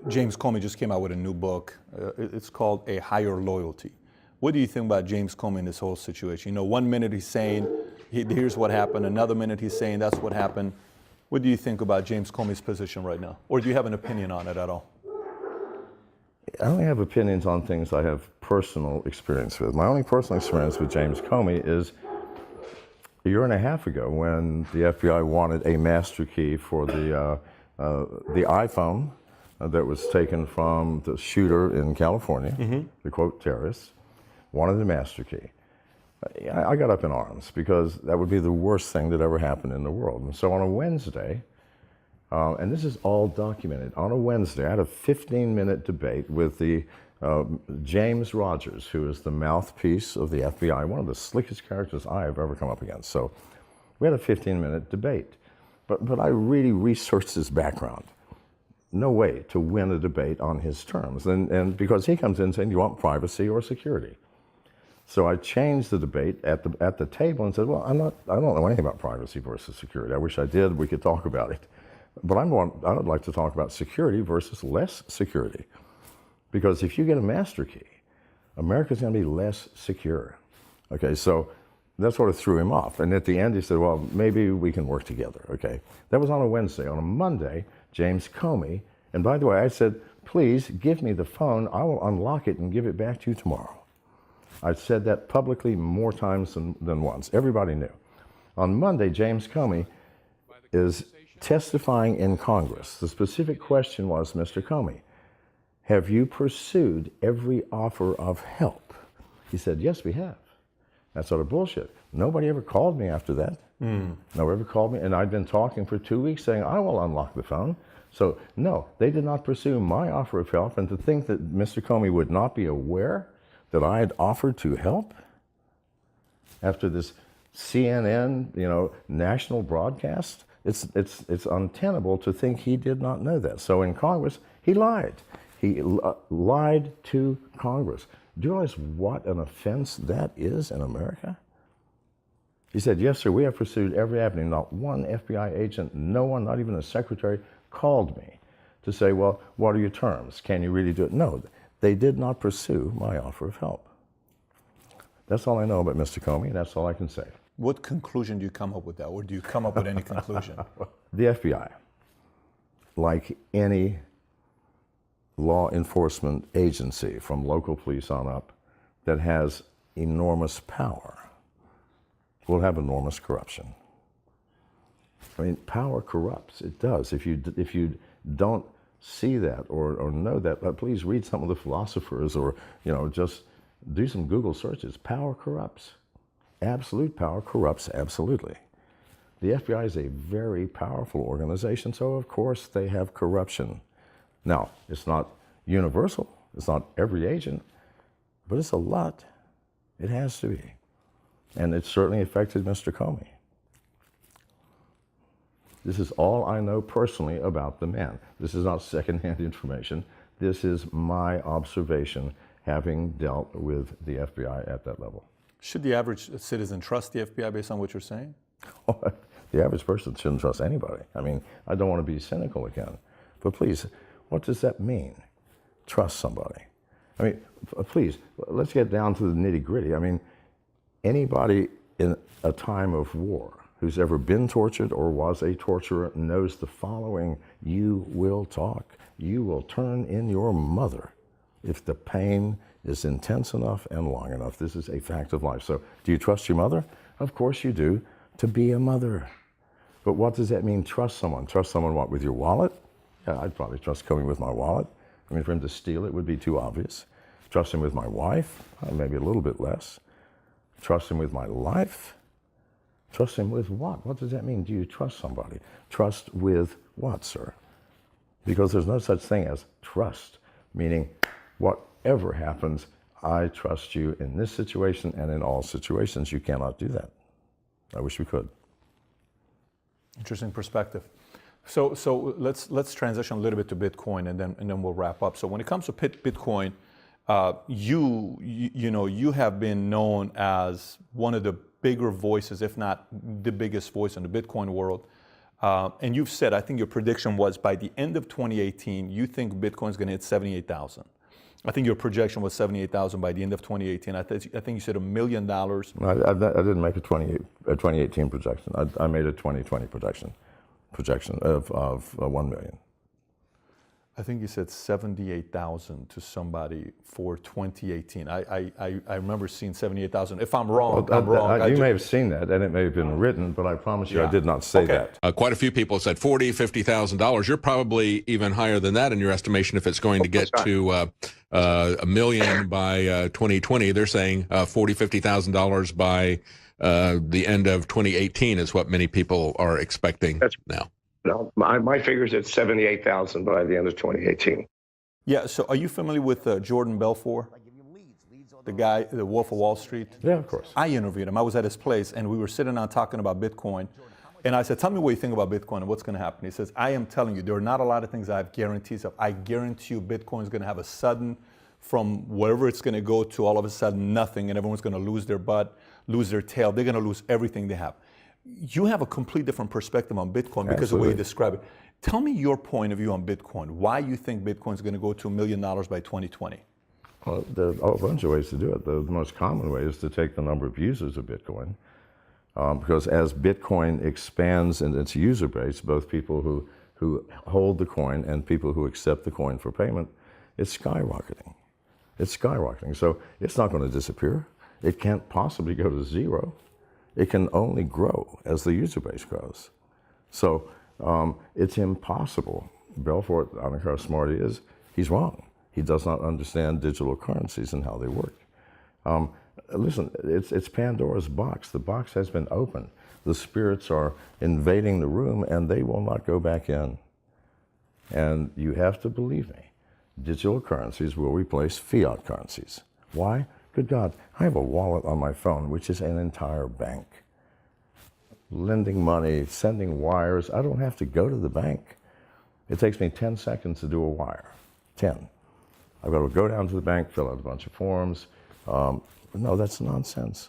James Comey just came out with a new book. It's called A Higher Loyalty. What do you think about James Comey in this whole situation? 1 minute he's saying, here's what happened. Another minute he's saying, that's what happened. What do you think about James Comey's position right now? Or do you have an opinion on it at all? I only have opinions on things I have personal experience with. My only personal experience with James Comey is a year and a half ago when the FBI wanted a master key for the iPhone that was taken from the shooter in California, the quote terrorist, wanted a master key. I got up in arms because that would be the worst thing that ever happened in the world. And so on a Wednesday, and this is all documented, on a Wednesday I had a 15-minute debate with the James Rogers, who is the mouthpiece of the FBI, one of the slickest characters I have ever come up against. So we had a 15-minute debate. But I really researched his background. No way to win a debate on his terms. And because he comes in saying, do you want privacy or security? So I changed the debate at the table and said, well, I don't know anything about privacy versus security. I wish I did. We could talk about it. But I would like to talk about security versus less security. Because if you get a master key, America's going to be less secure. Okay, so that sort of threw him off. And at the end, he said, well, maybe we can work together. Okay, that was on a Wednesday. On a Monday, James Comey, and by the way, I said, please give me the phone. I will unlock it and give it back to you tomorrow. I said that publicly more times than once. Everybody knew. On Monday, James Comey is testifying in Congress. The specific question was, Mr. Comey, have you pursued every offer of help? He said, yes, we have. That's sort of bullshit. Nobody ever called me after that. Nobody ever called me. And I'd been talking for 2 weeks saying, I will unlock the phone. So, no, they did not pursue my offer of help. And to think that Mr. Comey would not be aware that I had offered to help after this CNN, national broadcast, it's untenable to think he did not know that. So in Congress, he lied. He lied to Congress. Do you realize what an offense that is in America? He said, yes, sir, we have pursued every avenue. Not one FBI agent, no one, not even a secretary, called me to say, well, what are your terms? Can you really do it? No, they did not pursue my offer of help. That's all I know about Mr. Comey, and that's all I can say. What conclusion do you come up with that, or do you come up with any conclusion? The FBI, like any law enforcement agency from local police on up that has enormous power, will have enormous corruption. I mean, power corrupts. It does. If you don't see that or know that, please read some of the philosophers, or just do some Google searches. Power corrupts. Absolute power corrupts absolutely. The FBI is a very powerful organization, so of course they have corruption. Now, it's not universal. It's not every agent, but it's a lot. It has to be. And it certainly affected Mr. Comey. This is all I know personally about the man. This is not secondhand information. This is my observation, having dealt with the FBI at that level. Should the average citizen trust the FBI based on what you're saying? The average person shouldn't trust anybody. I mean, I don't want to be cynical again. But please, what does that mean? Trust somebody. I mean, please, let's get down to the nitty-gritty. I mean, anybody in a time of war who's ever been tortured or was a torturer knows the following: you will talk. You will turn in your mother if the pain is intense enough and long enough. This is a fact of life. So, do you trust your mother? Of course you do, to be a mother. But what does that mean, trust someone? Trust someone what, with your wallet? Yeah, I'd probably trust Comey with my wallet. I mean, for him to steal it would be too obvious. Trust him with my wife? Maybe a little bit less. Trust him with my life? Trust him with what? What does that mean? Do you trust somebody? Trust with what, sir? Because there's no such thing as trust, meaning whatever happens, I trust you in this situation and in all situations. You cannot do that. I wish we could. Interesting perspective. So let's transition a little bit to Bitcoin, and then we'll wrap up. So when it comes to Bitcoin, you have been known as one of the bigger voices, if not the biggest voice in the Bitcoin world. And you've said, I think your prediction was by the end of 2018, you think Bitcoin is going to hit 78,000. I think your projection was 78,000 by the end of 2018. I think you said $1 million. No, I didn't make a 2018 projection. I made a 2020 projection of 1 million. I think you said 78,000 to somebody for 2018. I remember seeing 78,000. If I'm wrong, I'm wrong. You may have seen that, and it may have been written, but I promise you I did not say that. Quite a few people said $40,000, $50,000. You're probably even higher than that in your estimation if it's going to get to $1 million by 2020. They're saying $40,000, $50,000 by the end of 2018 is what many people are expecting now. No, my figure's at 78,000 by the end of 2018. Yeah, so are you familiar with Jordan Belfort? The guy, the Wolf of Wall Street? Yeah, of course. I interviewed him. I was at his place, and we were sitting down talking about Bitcoin. And I said, tell me what you think about Bitcoin and what's going to happen. He says, I am telling you, there are not a lot of things I have guarantees of. I guarantee you Bitcoin is going to have a sudden, from wherever it's going to go to all of a sudden nothing, and everyone's going to lose their butt, lose their tail. They're going to lose everything they have. You have a complete different perspective on Bitcoin because of the way you describe it. Tell me your point of view on Bitcoin. Why you think Bitcoin is going to go to $1 million by 2020? Well, there are a bunch of ways to do it. The most common way is to take the number of users of Bitcoin, because as Bitcoin expands in its user base, both people who hold the coin and people who accept the coin for payment, it's skyrocketing. It's skyrocketing. So it's not going to disappear. It can't possibly go to zero. It can only grow as the user base grows. So it's impossible. Belfort, I don't know how smart he is, he's wrong. He does not understand digital currencies and how they work. Listen, it's Pandora's box. The box has been opened. The spirits are invading the room and they will not go back in. And you have to believe me, digital currencies will replace fiat currencies. Why? Good God, I have a wallet on my phone, which is an entire bank. Lending money, sending wires, I don't have to go to the bank. It takes me 10 seconds to do a wire, 10. I've got to go down to the bank, fill out a bunch of forms. No, that's nonsense,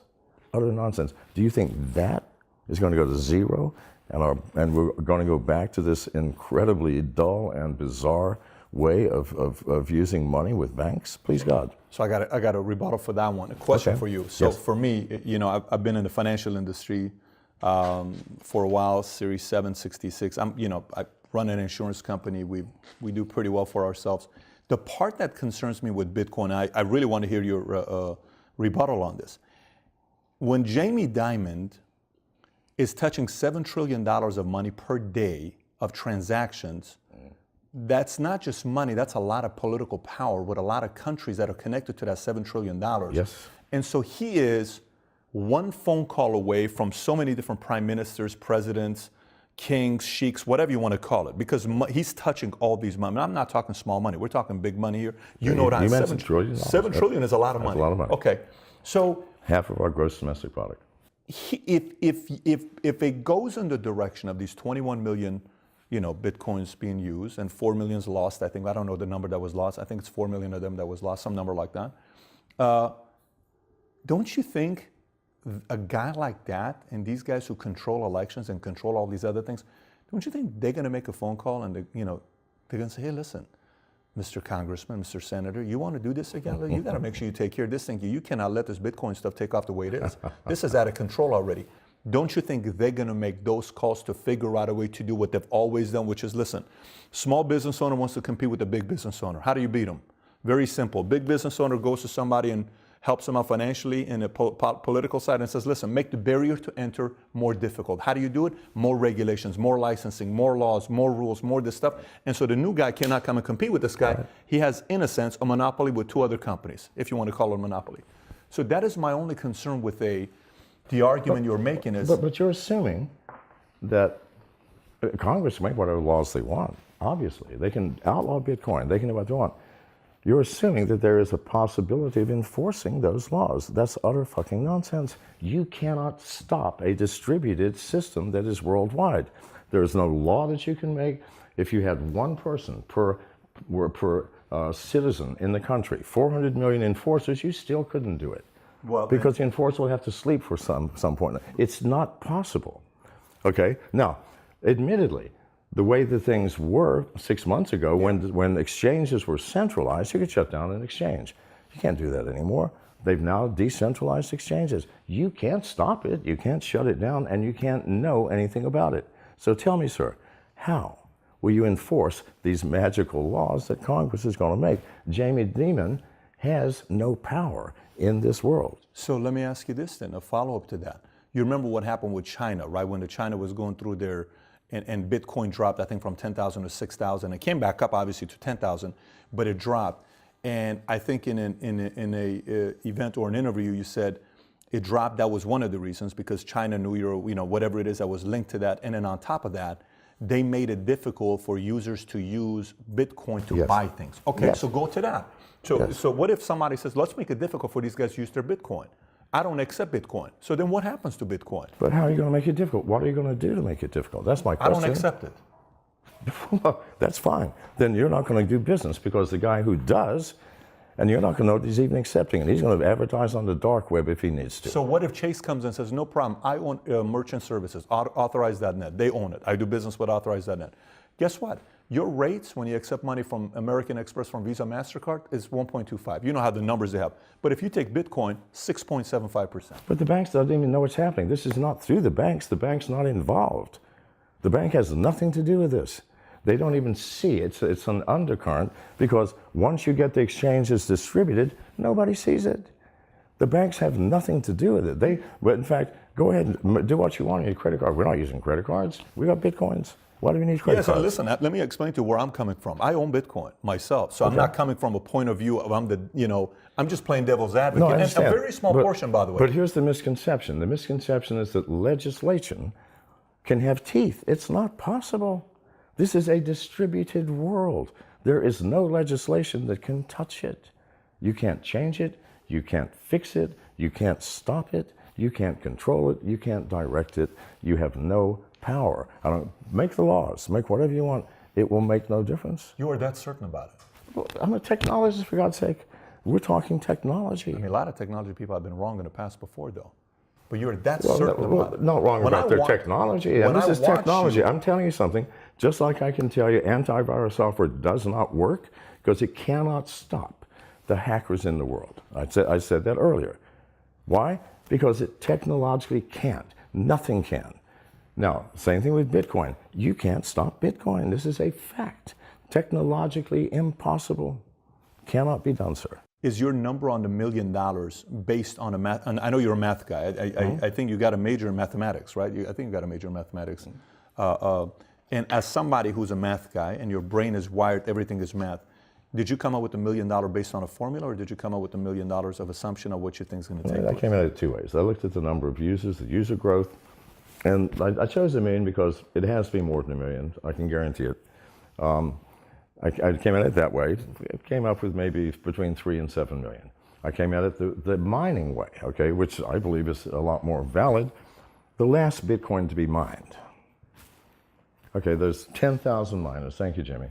utter nonsense. Do you think that is going to go to zero and we're going to go back to this incredibly dull and bizarre way of using money with banks? Please God. So I got a rebuttal for that one. A question for you. So Yes. for me, you know, I've been in the financial industry for a while. Series 766. I run an insurance company. We do pretty well for ourselves. The part that concerns me with Bitcoin, I really want to hear your rebuttal on this. When Jamie Dimon is touching $7 trillion of money per day of transactions, that's not just money, that's a lot of political power with a lot of countries that are connected to that $7 trillion. Yes. And so he is one phone call away from so many different prime ministers, presidents, kings, sheiks, whatever you want to call it, because he's touching all these money. I'm not talking small money, we're talking big money here. You know that. You mentioned $7 trillion. $7 trillion is a lot of money. That's a lot of money. Okay. So Half of our gross domestic product. if it goes in the direction of these 21 million, Bitcoins being used and 4 million's lost, I think, I don't know the number that was lost. I think it's 4 million of them that was lost, some number like that. Don't you think a guy like that and these guys who control elections and control all these other things, don't you think they're going to make a phone call and they're going to say, hey, listen, Mr. Congressman, Mr. Senator, you want to do this again? You got to make sure you take care of this thing. You cannot let this Bitcoin stuff take off the way it is. This is out of control already. Don't you think they're going to make those calls to figure out a way to do what they've always done, which is, listen, small business owner wants to compete with a big business owner. How do you beat them? Very simple. Big business owner goes to somebody and helps them out financially in the political side and says, listen, make the barrier to enter more difficult. How do you do it? More regulations, more licensing, more laws, more rules, more this stuff. And so the new guy cannot come and compete with this guy. Right. He has, in a sense, a monopoly with two other companies, if you want to call it a monopoly. So that is my only concern with the argument you're making is... But you're assuming that Congress can make whatever laws they want, obviously. They can outlaw Bitcoin. They can do what they want. You're assuming that there is a possibility of enforcing those laws. That's utter fucking nonsense. You cannot stop a distributed system that is worldwide. There is no law that you can make. If you had one person per citizen in the country, 400 million enforcers, you still couldn't do it. Well, because the enforcer will have to sleep for some point. It's not possible. Okay? Now, admittedly, the way that things were 6 months ago, when exchanges were centralized, you could shut down an exchange. You can't do that anymore. They've now decentralized exchanges. You can't stop it, you can't shut it down, and you can't know anything about it. So tell me, sir, how will you enforce these magical laws that Congress is going to make? Jamie Dimon has no power in this world. So let me ask you this then, a follow-up to that. You remember what happened with China, right? When China was going through their... And Bitcoin dropped, I think, from 10,000 to 6,000. It came back up, obviously, to 10,000, but it dropped. And I think in an event or an interview, you said it dropped. That was one of the reasons, because China knew whatever it is that was linked to that. And then on top of that, they made it difficult for users to use Bitcoin to buy things. Okay, so go to that. So what if somebody says, let's make it difficult for these guys to use their Bitcoin? I don't accept Bitcoin. So then what happens to Bitcoin? But how are you going to make it difficult? What are you going to do to make it difficult? That's my question. I don't accept it. Well, that's fine. Then you're not going to do business, because the guy who does, and you're not going to know that he's even accepting it. He's going to advertise on the dark web if he needs to. So what if Chase comes and says, no problem, I own merchant services, authorize.net. They own it. I do business with authorize.net. Guess what? Your rates when you accept money from American Express, from Visa, MasterCard is 1.25. You know how the numbers they have. But if you take Bitcoin, 6.75%. But the banks don't even know what's happening. This is not through the banks. The bank's not involved. The bank has nothing to do with this. They don't even see it. It's an undercurrent because once you get the exchanges distributed, nobody sees it. The banks have nothing to do with it. But in fact, go ahead and do what you want on your credit card. We're not using credit cards. We got Bitcoins. Why do we need credit Yes, cards? listen, let me explain to you where I'm coming from. I own Bitcoin myself, so I'm not coming from a point of view of I'm just playing devil's advocate. No, I and understand. a very small portion, by the way. But here's the misconception. The misconception is that legislation can have teeth. It's not possible. This is a distributed world. There is no legislation that can touch it. You can't change it. You can't fix it. You can't stop it. You can't control it. You can't direct it. You have no power. I don't make the laws. Make whatever you want. It will make no difference. You are that certain about it. Well, I'm a technologist, for God's sake. We're talking technology. I mean, a lot of technology people have been wrong in the past before, though. But you're that certain about it. Not wrong When about I their wa- technology. when And this I is watch technology. you- I'm telling you something. Just like I can tell you antivirus software does not work because it cannot stop the hackers in the world. I said that earlier. Why? Because it technologically can't. Nothing can. Now, same thing with Bitcoin. You can't stop Bitcoin. This is a fact. Technologically impossible. Cannot be done, sir. Is your number on the $1 million based on a math? And I know you're a math guy. I think you got a major in mathematics, right? I think you got a major in mathematics. And as somebody who's a math guy and your brain is wired, everything is math. Did you come up with $1 million based on a formula, or did you come up with $1 million of assumption of what you think is going to take I place? came at it two ways. I looked at the number of users, the user growth, and I chose $1 million because it has to be more than $1 million. I can guarantee it. I came at it that way. It came up with maybe between 3 and 7 million. I came at it the mining way, okay, which I believe is a lot more valid. The last Bitcoin to be mined. Okay, there's 10,000 miners. Thank you, Jimmy.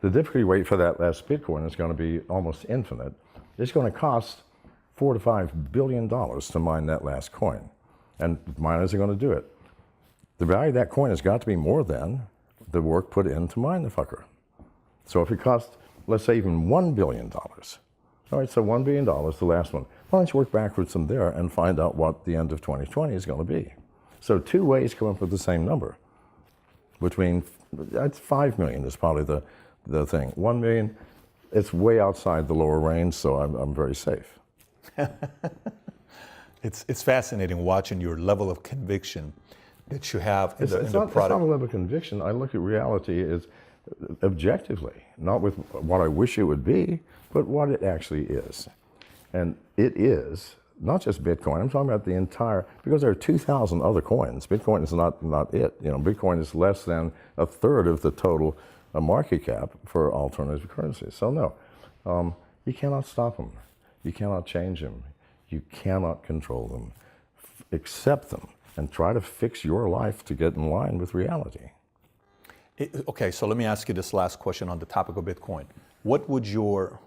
The difficulty rate for that last Bitcoin is going to be almost infinite. It's going to cost $4 to $5 billion to mine that last coin, and miners are going to do it. The value of that coin has got to be more than the work put in to mine the fucker. So if it costs, let's say, even $1 billion, all right, so $1 billion, the last one. Why don't you work backwards from there and find out what the end of 2020 is going to be? So two ways come up with the same number. Between, that's 5 million is probably the thing. 1 million, it's way outside the lower range, so I'm very safe. It's fascinating watching your level of conviction that you have in It's the not a product. level of conviction. I look at reality as objectively, not with what I wish it would be, but what it actually is. And it is not just Bitcoin. I'm talking about the entire, because there are 2,000 other coins. Bitcoin is not it. You know, Bitcoin is less than a third of the total market cap for alternative currencies. So no, you cannot stop them. You cannot change them. You cannot control them. Accept them and try to fix your life to get in line with reality. Okay, so let me ask you this last question on the topic of Bitcoin. What would your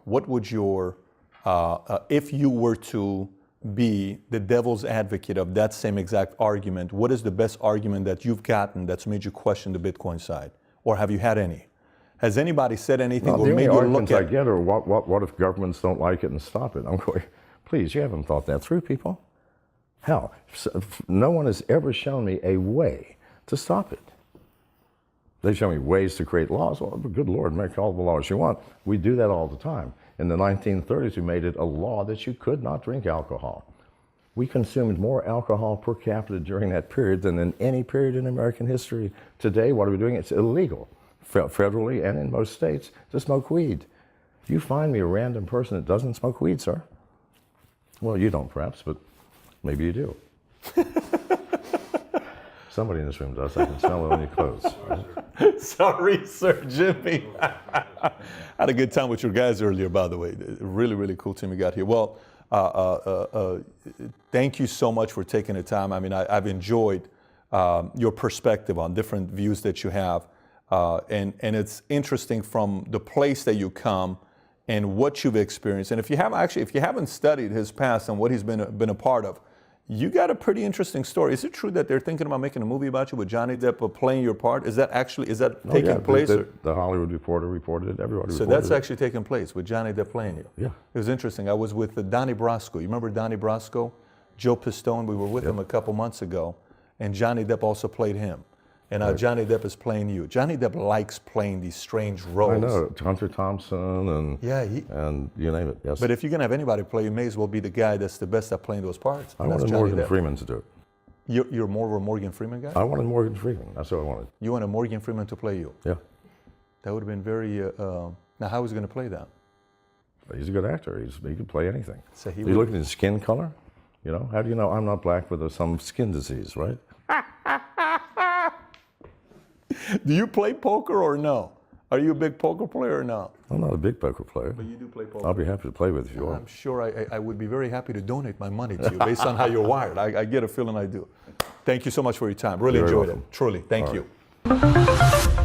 if you were to be the devil's advocate of that same exact argument, what is the best argument that you've gotten that's made you question the Bitcoin side? Or have you had any? Has anybody said anything Well, or the made only you arguments look I at? get are what if governments don't like it and stop it? I'm going, please, you haven't thought that through, people. Hell, no one has ever shown me a way to stop it. They show me ways to create laws. Well, good Lord, make all the laws you want. We do that all the time. In the 1930s, we made it a law that you could not drink alcohol. We consumed more alcohol per capita during that period than in any period in American history. Today, what are we doing? It's illegal, federally and in most states, to smoke weed. You find me a random person that doesn't smoke weed, sir? Well, you don't perhaps, but maybe you do. Somebody in this room does. I can smell it on your clothes. Right? Sorry, Sir Jimmy. Had a good time with your guys earlier, by the way. Really, really cool team you got here. Well, thank you so much for taking the time. I mean, I've enjoyed your perspective on different views that you have. And it's interesting from the place that you come and what you've experienced. And if you haven't studied his past and what he's been a part of, You got a pretty interesting story. Is it true that they're thinking about making a movie about you with Johnny Depp playing your part? Is that taking place? The Hollywood Reporter reported it. Everybody So reported that's it. actually taking place with Johnny Depp playing you. Yeah. It was interesting. I was with Donnie Brasco. You remember Donnie Brasco? Joe Pistone. We were with him a couple months ago, and Johnny Depp also played him. And now Johnny Depp is playing you. Johnny Depp likes playing these strange roles. I know, Hunter Thompson and and you name it. Yes. But if you're gonna have anybody play, you may as well be the guy that's the best at playing those parts. I and that's wanted Johnny Morgan Depp. Freeman to do it. You're more of a Morgan Freeman guy? I wanted Morgan Freeman. That's what I wanted. You want a Morgan Freeman to play you? Yeah. That would have been very. Now, how is he going to play that? But he's a good actor. He can play anything. So he you would- look at his skin color. You know, how do you know I'm not black with some skin disease, right? Do you play poker or no? Are you a big poker player or no? I'm not a big poker player. But you do play poker. I'll be happy to play with you if you I'm want. sure I would be very happy to donate my money to you based on how you're wired. I get a feeling I do. Thank you so much for your time. Really You're very enjoyed welcome. it. Truly. Thank All you.